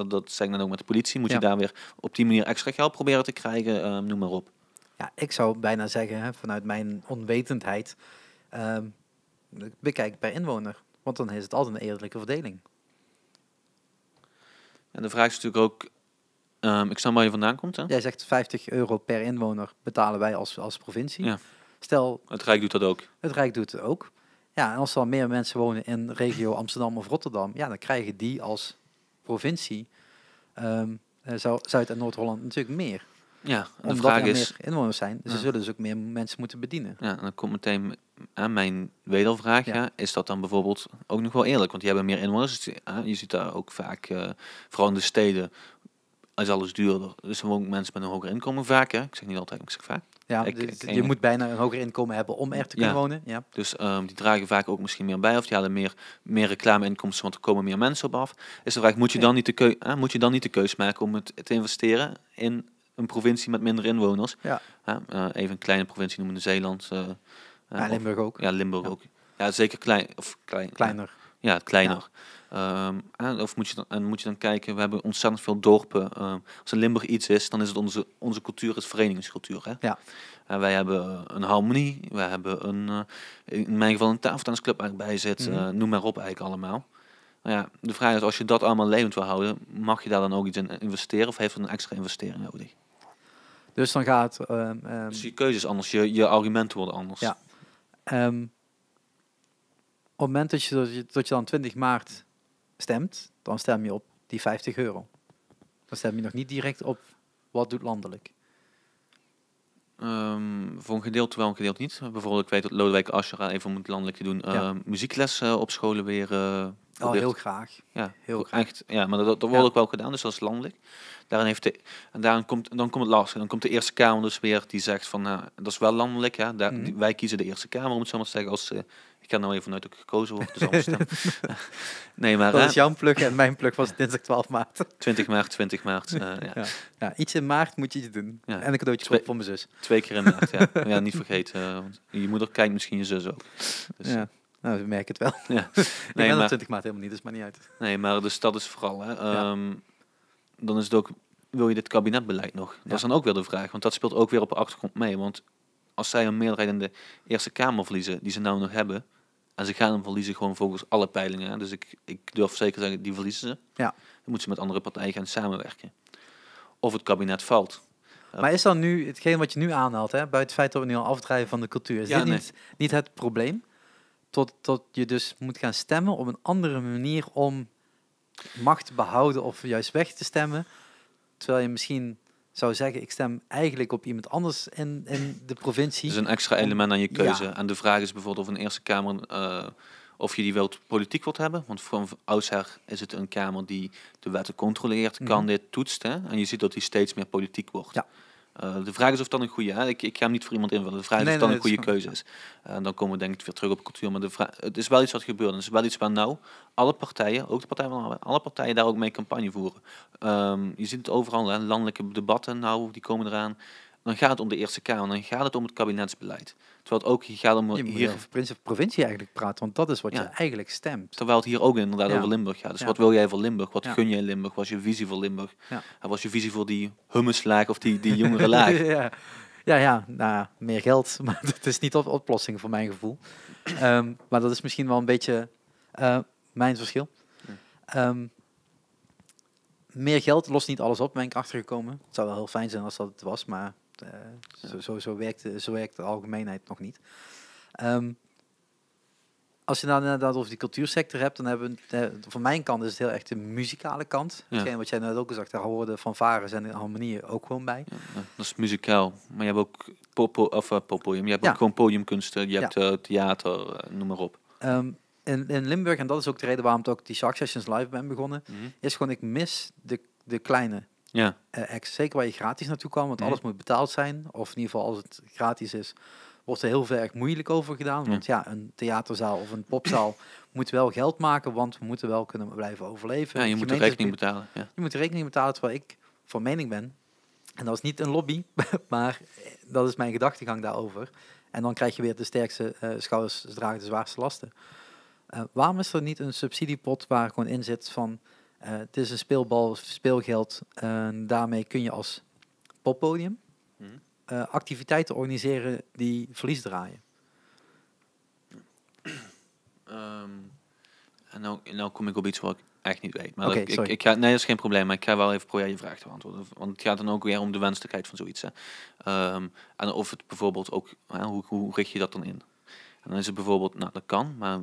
dat zeg ik dan ook met de politie, moet je daar weer op die manier extra geld proberen te krijgen, noem maar op. Ja, ik zou bijna zeggen, vanuit mijn onwetendheid, bekijk per inwoner. Want dan is het altijd een eerlijke verdeling. En de vraag is natuurlijk ook, ik snap waar je vandaan komt. Hè? Jij zegt €50 per inwoner betalen wij als provincie. Ja. Stel, het Rijk doet dat ook. Het Rijk doet het ook. Ja, en als er meer mensen wonen in regio Amsterdam of Rotterdam, ja, dan krijgen die als provincie Zuid- en Noord-Holland natuurlijk meer. Ja, en de vraag is, meer inwoners zijn, dus ze zullen dus ook meer mensen moeten bedienen. Ja, en dan komt meteen aan mijn wedervraag. Ja, is dat dan bijvoorbeeld ook nog wel eerlijk? Want die hebben meer inwoners. Dus, je ziet daar ook vaak, vooral in de steden, is alles duurder. Dus er wonen mensen met een hoger inkomen vaak. Hè? Ik zeg niet altijd, maar ik zeg vaak. Ja, je moet bijna een hoger inkomen hebben om er te kunnen wonen. Ja. Dus die dragen vaak ook misschien meer bij. Of die halen meer reclame-inkomsten, want er komen meer mensen op af. Is de vraag, moet je dan niet de keus maken om het te investeren in een provincie met minder inwoners? Ja. Even een kleine provincie noemen, Zeeland. Limburg ook. Ja, Limburg ook. Ja, zeker kleiner. Ja, kleiner. Ja. Of moet je dan kijken, we hebben ontzettend veel dorpen. Als in Limburg iets is, dan is het onze cultuur, is verenigingscultuur. Hè? Ja. Wij hebben een harmonie, wij hebben in mijn geval een tafeltennisclub bij zit, noem maar op eigenlijk allemaal. Nou ja, de vraag is, als je dat allemaal levend wil houden, mag je daar dan ook iets in investeren of heeft het een extra investering nodig? Dus dan gaat... dus je keuze is anders, je argumenten worden anders. Ja. Op het moment dat je dan 20 maart stemt, dan stem je op die €50. Dan stem je nog niet direct op wat doet landelijk. Voor een gedeelte wel, een gedeelte niet. Bijvoorbeeld, ik weet dat Lodewijk Asscher, even om het landelijk te doen, muziekles op scholen weer... heel graag. Ja, heel graag. Echt, ja, maar dat wordt ook wel gedaan, dus dat is landelijk. Dan komt het lastig. Dan komt de Eerste Kamer dus weer, die zegt van, dat is wel landelijk. Ja, wij kiezen de Eerste Kamer, om het zo maar te zeggen, als... ik ga nou even vanuit dat ik gekozen word, dus anders nee, maar... Dat is jouw plug en mijn plug was dinsdag 12 maart. 20 maart. Ja, iets in maart moet je iets doen. Ja. En een cadeautje voor mijn zus. 2 keer in maart, ja. Ja, niet vergeten. Want je moeder kijkt misschien je zus ook. Dus, ja. Nou, we merken het wel. Ja. Nee, maar 20 maart helemaal niet, dus maar niet uit. Nee, maar dus dat is vooral... Hè, dan is het ook... Wil je dit kabinetbeleid nog? Dat is dan ook weer de vraag. Want dat speelt ook weer op de achtergrond mee. Want als zij een meerderheid in de Eerste Kamer verliezen, die ze nou nog hebben... En ze gaan hem verliezen gewoon volgens alle peilingen. Hè. Dus ik durf zeker te zeggen, die verliezen ze. Ja. Dan moeten ze met andere partijen gaan samenwerken. Of het kabinet valt. Maar is dan nu, hetgeen wat je nu aanhaalt, hè, buiten het feit dat we nu al afdrijven van de cultuur, is dit niet het probleem? Tot je dus moet gaan stemmen op een andere manier om macht te behouden of juist weg te stemmen. Terwijl je misschien zou zeggen, ik stem eigenlijk op iemand anders in de provincie. Dus een extra element aan je keuze. Ja. En de vraag is bijvoorbeeld of een Eerste Kamer, of je die wilt politiek wilt hebben. Want van oudsher is het een Kamer die de wetten controleert, kan dit, toetst. Hè? En je ziet dat die steeds meer politiek wordt. Ja. De vraag is of dat een goede... Hè? Ik ga hem niet voor iemand invullen. De vraag is of dat een goede keuze is. Dan komen we denk ik weer terug op cultuur. Maar het is wel iets wat gebeurt. En het is wel iets waar nou alle partijen, ook de Partij van de Arbeid, alle partijen daar ook mee campagne voeren. Je ziet het overal, hè? Landelijke debatten, nou, die komen eraan. Dan gaat het om de Eerste Kamer, dan gaat het om het kabinetsbeleid. Terwijl het ook gaat om... Je moet hier over provincie eigenlijk praten, want dat is wat je eigenlijk stemt. Terwijl het hier ook inderdaad over Limburg gaat. Dus wat wil jij voor Limburg? Wat gun jij Limburg? Wat is je visie voor Limburg? Ja. En wat is je visie voor die hummuslaag of die jongere laag? Nou, meer geld, maar dat is niet de oplossing voor mijn gevoel. Maar dat is misschien wel een beetje mijn verschil. Meer geld lost niet alles op, ben ik achtergekomen. Het zou wel heel fijn zijn als dat het was, maar zo werkt de algemeenheid nog niet. Als je nou inderdaad over die cultuursector hebt, dan hebben we, van mijn kant is het heel erg de muzikale kant. Ja. Hetgeen wat jij net ook gezegd, daar horen fanfares en harmonieën ook gewoon bij. Ja, dat is muzikaal. Maar je hebt ook poppodium, je hebt ook gewoon podiumkunsten, je hebt theater, noem maar op. In Limburg, en dat is ook de reden waarom ik ook die Shark Sessions live ben begonnen, is gewoon, ik mis de kleine acts. Zeker waar je gratis naartoe kan, want alles moet betaald zijn. Of in ieder geval, als het gratis is, wordt er heel veel erg moeilijk over gedaan. Want een theaterzaal of een popzaal moet wel geld maken, want we moeten wel kunnen blijven overleven. Ja, je moet de rekening betalen. Ja. Je moet de rekening betalen, terwijl ik van mening ben, en dat is niet een lobby, maar dat is mijn gedachtegang daarover. En dan krijg je weer de sterkste schouders dragen de zwaarste lasten. Waarom is er niet een subsidiepot waar gewoon in zit van... het is een speelbal, speelgeld. Daarmee kun je als poppodium activiteiten organiseren die verlies draaien. En nou kom ik op iets wat ik echt niet weet. Maar ik ga, nee, dat is geen probleem. Maar ik ga wel even proberen je vraag te beantwoorden. Want het gaat dan ook weer om de wenselijkheid van zoiets. Hè. En of het bijvoorbeeld ook... hoe richt je dat dan in? En dan is het bijvoorbeeld... Nou, dat kan. Maar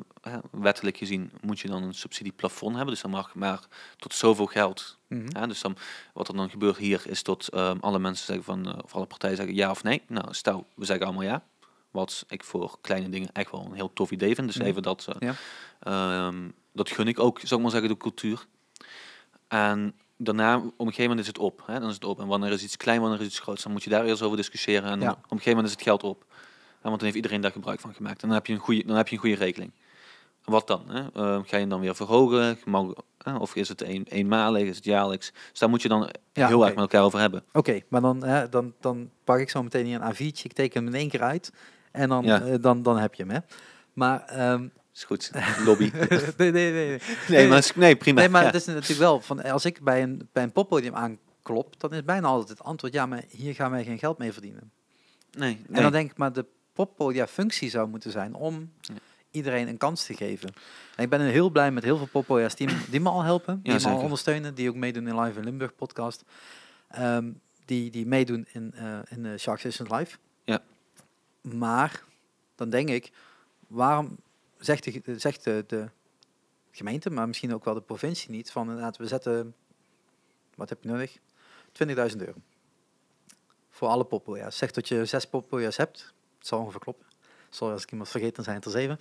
wettelijk gezien moet je dan een subsidieplafond hebben. Dus dan mag maar tot zoveel geld. Dus dan, wat er dan gebeurt hier is tot alle mensen zeggen van... of alle partijen zeggen ja of nee. Nou, stel, we zeggen allemaal ja. Wat ik voor kleine dingen echt wel een heel tof idee vind. Dus even dat... dat gun ik ook, zou ik maar zeggen, de cultuur. En daarna, op een gegeven moment is het op. Hè? Dan is het op. En wanneer is iets klein, wanneer is iets groot. Dan moet je daar eerst over discussiëren. En op een gegeven moment is het geld op. Want dan heeft iedereen daar gebruik van gemaakt. En dan heb je een goede regeling. Wat dan? Hè? Ga je dan weer verhogen? Of is het eenmalig? Is het jaarlijks? Dus daar moet je dan heel erg met elkaar over hebben. Oké, maar dan pak ik zo meteen hier een A4'tje. Ik teken hem in één keer uit. En dan heb je hem. Hè? Maar... is goed. Lobby. Nee, prima. Nee, maar het is natuurlijk wel van als ik bij een poppodium aanklop, dan is bijna altijd het antwoord ja, maar hier gaan wij geen geld mee verdienen. Nee. En dan denk ik, maar de poppodia functie zou moeten zijn om iedereen een kans te geven. En ik ben heel blij met heel veel poppodia's die me al helpen, die me al ondersteunen, die ook meedoen in Live in Limburg podcast, die meedoen in Shark Sessions Live. Ja. Maar dan denk ik, waarom zegt de gemeente, maar misschien ook wel de provincie niet, van inderdaad, we zetten, wat heb je nodig? €20.000. Voor alle poppodia's. Zeg dat je 6 poppodia's hebt. Het zal ongeveer kloppen. Sorry als ik iemand vergeet, dan zijn het er 7.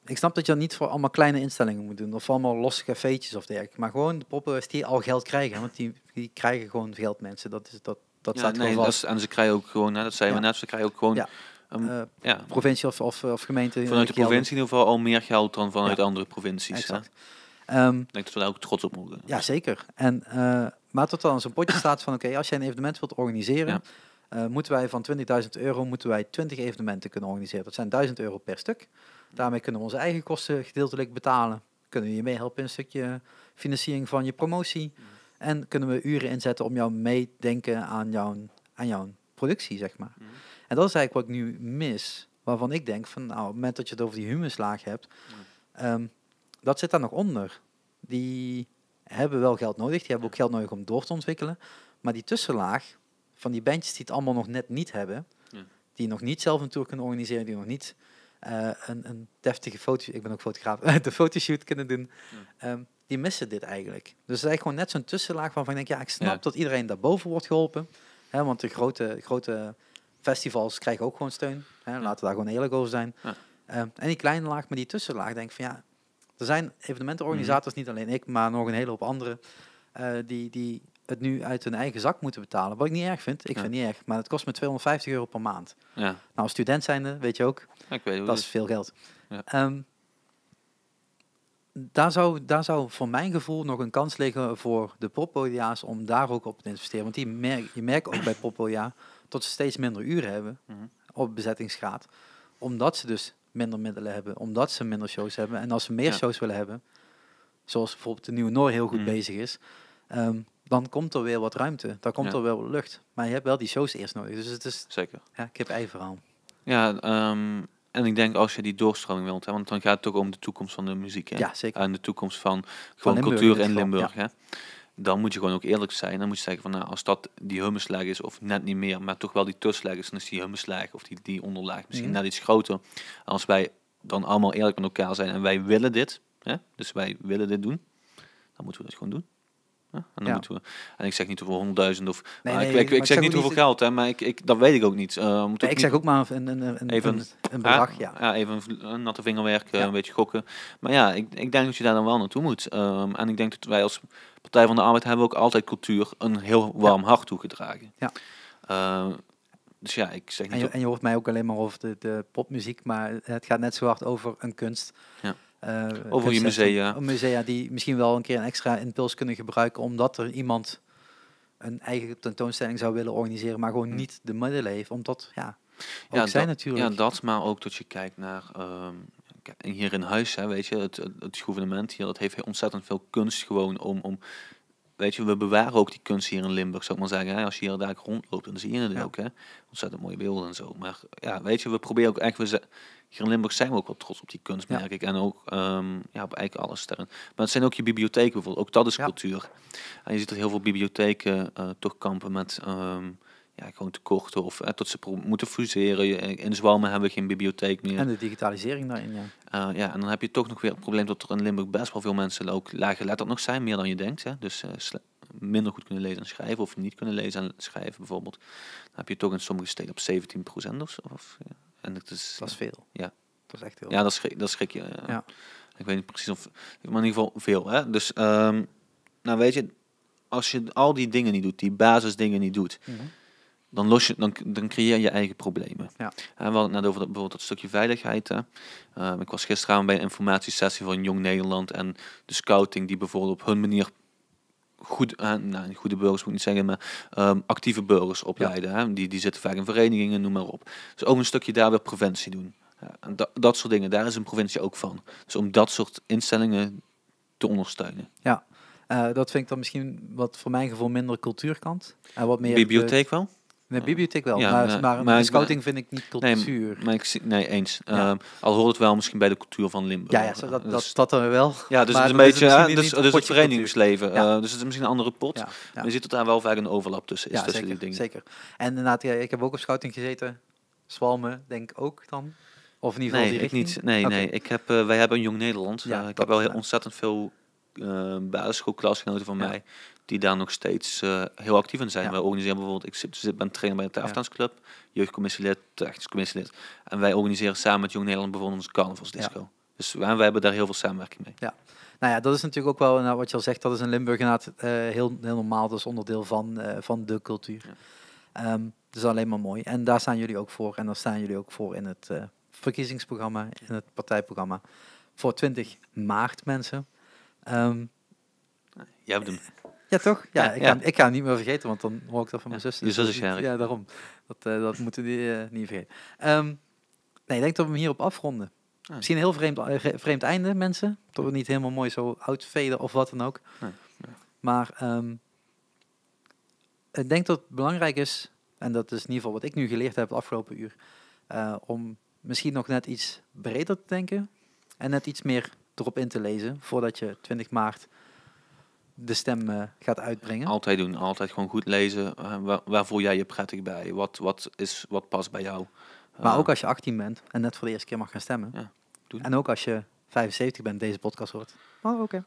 Ik snap dat je dat niet voor allemaal kleine instellingen moet doen, of allemaal losse cafeetjes of dergelijke, maar gewoon de poppodia's die al geld krijgen, want die krijgen gewoon geld, mensen. Dat staat gewoon vast. En ze krijgen ook gewoon, dat zei we net, ze krijgen ook gewoon... provincie of gemeente. Vanuit de provincie in ieder geval al meer geld dan vanuit andere provincies. Exact. Ik denk dat we daar ook trots op mogen. Ja, zeker. En, maar tot dan zo'n potje staat van oké, als jij een evenement wilt organiseren, moeten wij van €20.000 moeten wij 20 evenementen kunnen organiseren. Dat zijn €1.000 per stuk. Daarmee kunnen we onze eigen kosten gedeeltelijk betalen. Kunnen we je meehelpen in een stukje financiering van je promotie. En kunnen we uren inzetten om jou meedenken aan jouw productie, zeg maar. En dat is eigenlijk wat ik nu mis. Waarvan ik denk van, nou, op het moment dat je het over die humuslaag hebt, dat zit daar nog onder. Die hebben wel geld nodig. Die hebben ook geld nodig om door te ontwikkelen. Maar die tussenlaag van die bandjes die het allemaal nog net niet hebben, die nog niet zelf een tour kunnen organiseren, die nog niet een deftige foto, ik ben ook fotograaf, de fotoshoot kunnen doen, die missen dit eigenlijk. Dus het is eigenlijk gewoon net zo'n tussenlaag waarvan ik denk, ik snap dat iedereen daarboven wordt geholpen. Hè, want de grote festivals krijgen ook gewoon steun. Hè, laten we daar gewoon eerlijk over zijn. En die kleine laag, maar die tussenlaag, denk ik van er zijn evenementenorganisators, niet alleen ik, maar nog een hele hoop anderen, die het nu uit hun eigen zak moeten betalen. Wat ik niet erg vind. Ik vind het niet erg, maar het kost me €250 per maand. Ja. Nou, als student zijnde, weet je ook, ik weet dat is veel geld. Ja. Daar zou voor mijn gevoel nog een kans liggen voor de poppodia's om daar ook op te investeren. Want je merkt ook bij poppodia dat ze steeds minder uren hebben op bezettingsgraad. Omdat ze dus minder middelen hebben, omdat ze minder shows hebben. En als ze meer shows willen hebben, zoals bijvoorbeeld de Nieuwe Noor heel goed bezig is, dan komt er weer wat ruimte. Dan komt er wel wat lucht. Maar je hebt wel die shows eerst nodig. Dus het is zeker. Kip-ei verhaal. Ja, en ik denk als je die doorstroming wilt, want dan gaat het toch om de toekomst van de muziek. Hè? Ja, zeker. En de toekomst van gewoon cultuur in Limburg. Hè? Dan moet je gewoon ook eerlijk zijn. Dan moet je zeggen van, nou, als dat die hummuslaag is, of net niet meer, maar toch wel die tussenlaag is, dan is die hummuslaag of die onderlaag misschien net iets groter. Als wij dan allemaal eerlijk met elkaar zijn en wij willen dit, hè? Dus wij willen dit doen, dan moeten we dat gewoon doen. Ja, en dan moeten we, en ik zeg niet hoeveel 100.000 of ik zeg niet hoeveel geld, hè, maar dat weet ik ook niet. Ik zeg ook maar een bedrag. Even een natte vingerwerk, een beetje gokken. Maar ja, ik denk dat je daar dan wel naartoe moet. En ik denk dat wij als Partij van de Arbeid hebben ook altijd cultuur een heel warm hart toegedragen. Ja. Dus ja, ik zeg niet. En je hoort mij ook alleen maar over de popmuziek, maar het gaat net zo hard over een kunst. Ja. Over je musea. Musea die misschien wel een keer een extra impuls kunnen gebruiken, omdat er iemand een eigen tentoonstelling zou willen organiseren, maar gewoon niet de middelen heeft. Omdat, ook zijn natuurlijk. Ja, dat, maar ook dat je kijkt naar... hier in huis, hè, weet je, het gouvernement hier, dat heeft ontzettend veel kunst gewoon om weet je, we bewaren ook die kunst hier in Limburg, zou ik maar zeggen. Hè. Als je hier daar rondloopt, dan zie je het ook, hè. Ontzettend mooie beelden en zo. Maar ja, weet je, we proberen ook echt, hier in Limburg zijn we ook wel trots op die kunst, merk ik. En ook op eigenlijk alles daarin. Maar het zijn ook je bibliotheken bijvoorbeeld, ook dat is cultuur. En je ziet dat heel veel bibliotheken toch kampen met... gewoon tekorten of tot ze moeten fuseren. In Zwalmen hebben we geen bibliotheek meer. En de digitalisering daarin, en dan heb je toch nog weer het probleem dat er in Limburg best wel veel mensen ook laaggeletterd nog zijn, meer dan je denkt. Hè? Dus minder goed kunnen lezen en schrijven of niet kunnen lezen en schrijven bijvoorbeeld. Dan heb je toch in sommige steden op 17% of zo. En dat is veel. Ja. Dat is echt heel veel. Ja, dat schrik je. Ik weet niet precies of... Maar in ieder geval veel. Hè? Dus, nou weet je, als je al die dingen niet doet, die basisdingen niet doet... Dan creëer je eigen problemen. Ja. We hadden het net over bijvoorbeeld dat stukje veiligheid. Ik was gisteravond bij een informatiesessie van Jong Nederland en de scouting die bijvoorbeeld op hun manier goede burgers moet ik niet zeggen, maar actieve burgers opleiden. Hè? Die zitten vaak in verenigingen, noem maar op. Dus ook een stukje daar weer preventie doen. En dat soort dingen, daar is een provincie ook van. Dus om dat soort instellingen te ondersteunen. Ja, dat vind ik dan misschien wat voor mijn gevoel minder cultuurkant. Wat meer bibliotheek wel? Nee, bibliotheek wel, maar scouting vind ik niet cultuur. Nee, eens. Al hoort het wel misschien bij de cultuur van Limburg. Dat dan wel. Ja, dus het is een beetje, dus het verenigingsleven. Dus het is misschien een andere pot. Maar je ziet dat daar wel vaak een overlap tussen is. Tussen die dingen. Zeker. En inderdaad, ik heb ook op scouting gezeten. Zwalmen, denk ik ook dan. Of in ieder geval die richting. Niet. Nee. Wij hebben een Jong Nederland. Ik heb wel ontzettend veel basisschoolklasgenoten van mij die daar nog steeds heel actief in zijn. Wij organiseren bijvoorbeeld, ben trainer bij de tafeldansclub, jeugdcommissielid, technisch commissielid. En wij organiseren samen met Jong Nederland bijvoorbeeld onze carnavalsdisco. Ja. Dus wij hebben daar heel veel samenwerking mee. Ja. Nou ja, dat is natuurlijk ook wel, wat je al zegt, dat is in Limburg inderdaad heel normaal. Dat is onderdeel van de cultuur. Ja. Dus alleen maar mooi. En daar staan jullie ook voor. En daar staan jullie ook voor in het verkiezingsprogramma, in het partijprogramma. Voor 20 maart, mensen. Jij hebt hem. Ja, toch? Ja, ik ga hem niet meer vergeten, want dan hoor ik dat van mijn zus. Je zus is jarig. Ja, daarom. Dat moeten die niet vergeten. Ik denk dat we hem hierop afronden. Misschien een heel vreemd einde, mensen. Dat we niet helemaal mooi zo uitveden of wat dan ook. Nee. Maar ik denk dat het belangrijk is, en dat is in ieder geval wat ik nu geleerd heb het afgelopen uur, om misschien nog net iets breder te denken en net iets meer erop in te lezen, voordat je 20 maart de stem gaat uitbrengen. Altijd doen, altijd gewoon goed lezen. Waar voel jij je prettig bij? Wat past bij jou? Maar ook als je 18 bent en net voor de eerste keer mag gaan stemmen. Ja, en ook als je 75 bent, deze podcast hoort. Oh, oké.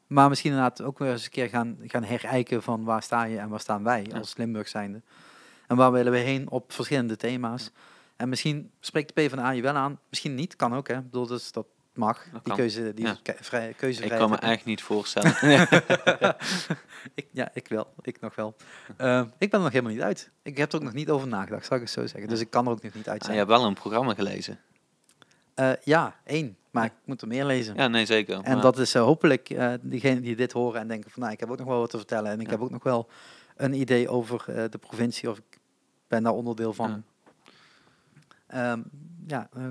Maar misschien inderdaad ook weer eens een keer gaan herijken van waar sta je en waar staan wij als Limburg zijnde. En waar willen we heen op verschillende thema's. Ja. En misschien spreekt de PvdA je wel aan. Misschien niet, kan ook. Hè. Ik bedoel, dus dat mag. Dat die keuze, keuzevrij. Ik kan me echt niet voorstellen. Ik wel. Ik nog wel. Ik ben er nog helemaal niet uit. Ik heb er ook nog niet over nagedacht, zal ik het zo zeggen. Dus ik kan er ook nog niet uit zijn. Je hebt wel een programma gelezen. 1. Maar ik moet er meer lezen. Ja, nee, zeker. En dat is hopelijk diegenen die dit horen en denken van, ik heb ook nog wel wat te vertellen. En ik heb ook nog wel een idee over de provincie. Of ik ben daar onderdeel van.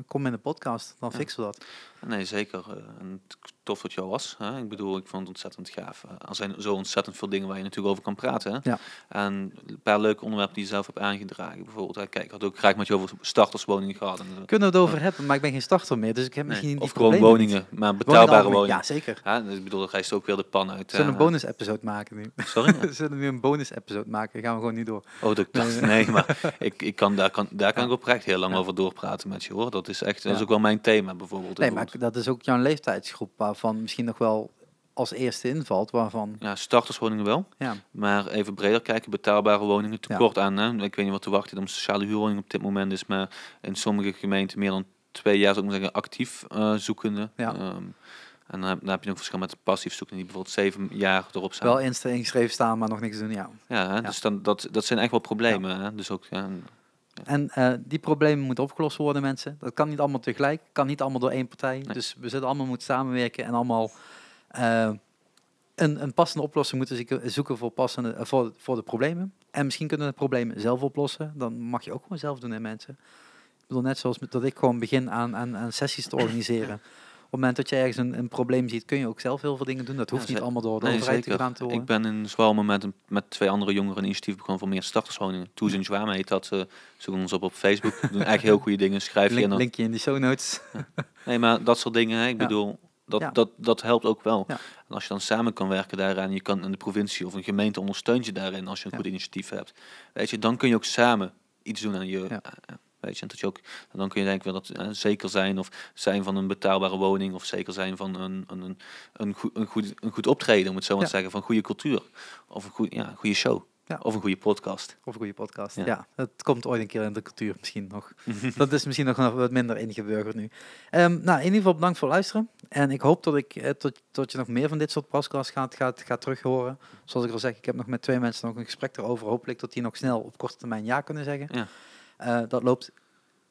Kom in de podcast, dan fixen we dat. Nee, zeker. En tof dat je al was. Hè? Ik bedoel, ik vond het ontzettend gaaf. Er zijn zo ontzettend veel dingen waar je natuurlijk over kan praten. Hè? Ja. En een paar leuke onderwerpen die je zelf hebt aangedragen. Bijvoorbeeld, kijk, ik had ook graag met je over starterswoningen gehad. Kunnen we het over hebben, maar ik ben geen starter meer. Dus ik heb misschien of gewoon woningen, maar betaalbare woningen. Ja, zeker. Ja, dus ik bedoel, dan rijst ook weer de pan uit. Zullen we een bonus-episode maken nu? Sorry? Zullen we nu een bonus-episode maken? Gaan we gewoon nu door. Nee, maar daar kan ik oprecht heel lang over doorpraten met je, hoor. Dat is echt, dat is ook wel mijn thema, bijvoorbeeld. Nee, maar dat is ook jouw leeftijdsgroep waarvan misschien nog wel als eerste invalt, waarvan... Ja, starterswoningen wel. Ja. Maar even breder kijken, betaalbare woningen tekort aan. Hè? Ik weet niet wat te wachten om sociale huurwoning op dit moment is, maar in sommige gemeenten meer dan 2 jaar, zou ik maar zeggen, actief zoekende. Ja. En dan heb je nog verschil met passief zoeken die bijvoorbeeld 7 jaar erop staan. Wel ingeschreven staan, maar nog niks doen, Dus dan, dat zijn echt wel problemen. Ja. Hè? Dus ook... En die problemen moeten opgelost worden, mensen. Dat kan niet allemaal tegelijk, kan niet allemaal door één partij. Nee. Dus we zullen allemaal moeten samenwerken en allemaal een passende oplossing moeten zoeken voor de problemen. En misschien kunnen we het probleem zelf oplossen. Dan mag je ook gewoon zelf doen, hè, mensen. Ik bedoel, net zoals dat ik gewoon begin aan sessies te organiseren. Op het moment dat je ergens een probleem ziet, kun je ook zelf heel veel dingen doen. Dat hoeft niet allemaal door de overheid gedaan te worden. Ik ben in Zwalmen met 2 andere jongeren een initiatief begonnen voor meer starterswoningen. Toes in Zwalmen heet dat. Zoeken ons op Facebook. We doen echt heel goede dingen. Schrijf je linkje in de show notes. Ja. Nee, maar dat soort dingen. Hè, ik bedoel, dat helpt ook wel. Ja. En als je dan samen kan werken daaraan, je kan in de provincie of een gemeente ondersteunt je daarin als je een goed initiatief hebt. Weet je, dan kun je ook samen iets doen aan je... Weet je, en dat je ook, dan kun je denken wel dat zeker zijn of zijn van een betaalbare woning of zeker zijn van een goed optreden, om het zo maar te zeggen, van goede cultuur of een goede show of een goede podcast. Of een goede podcast, ja. Het komt ooit een keer in de cultuur misschien nog. Dat is misschien nog wat minder ingeburgerd nu. Nou, in ieder geval bedankt voor het luisteren. En ik hoop dat je nog meer van dit soort podcasts gaat terug horen. Zoals ik al zeg, ik heb nog met 2 mensen nog een gesprek erover. Hopelijk dat die nog snel op korte termijn ja kunnen zeggen. Ja. Dat loopt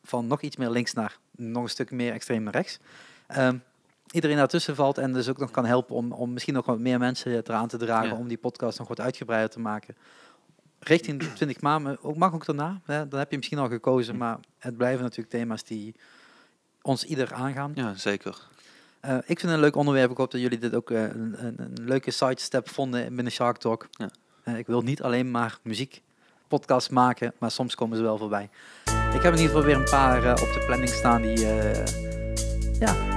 van nog iets meer links naar nog een stuk meer extreem naar rechts. Iedereen daartussen valt en dus ook nog kan helpen om misschien nog wat meer mensen eraan te dragen om die podcast nog wat uitgebreider te maken. Richting 20 maanden, mag ook daarna. Hè, dan heb je misschien al gekozen, maar het blijven natuurlijk thema's die ons ieder aangaan. Ja, zeker. Ik vind het een leuk onderwerp. Ik hoop dat jullie dit ook een leuke sidestep vonden binnen Shark Talk. Ja. Ik wil niet alleen maar muziekpodcasts maken, maar soms komen ze wel voorbij. Ik heb in ieder geval weer een paar op de planning staan die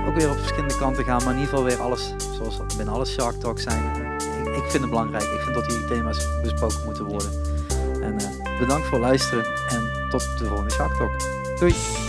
ook weer op verschillende kanten gaan. Maar in ieder geval weer alles, zoals dat binnen alles Shark Talk zijn. Ik vind het belangrijk. Ik vind dat die thema's besproken moeten worden. En bedankt voor het luisteren en tot de volgende Shark Talk. Doei!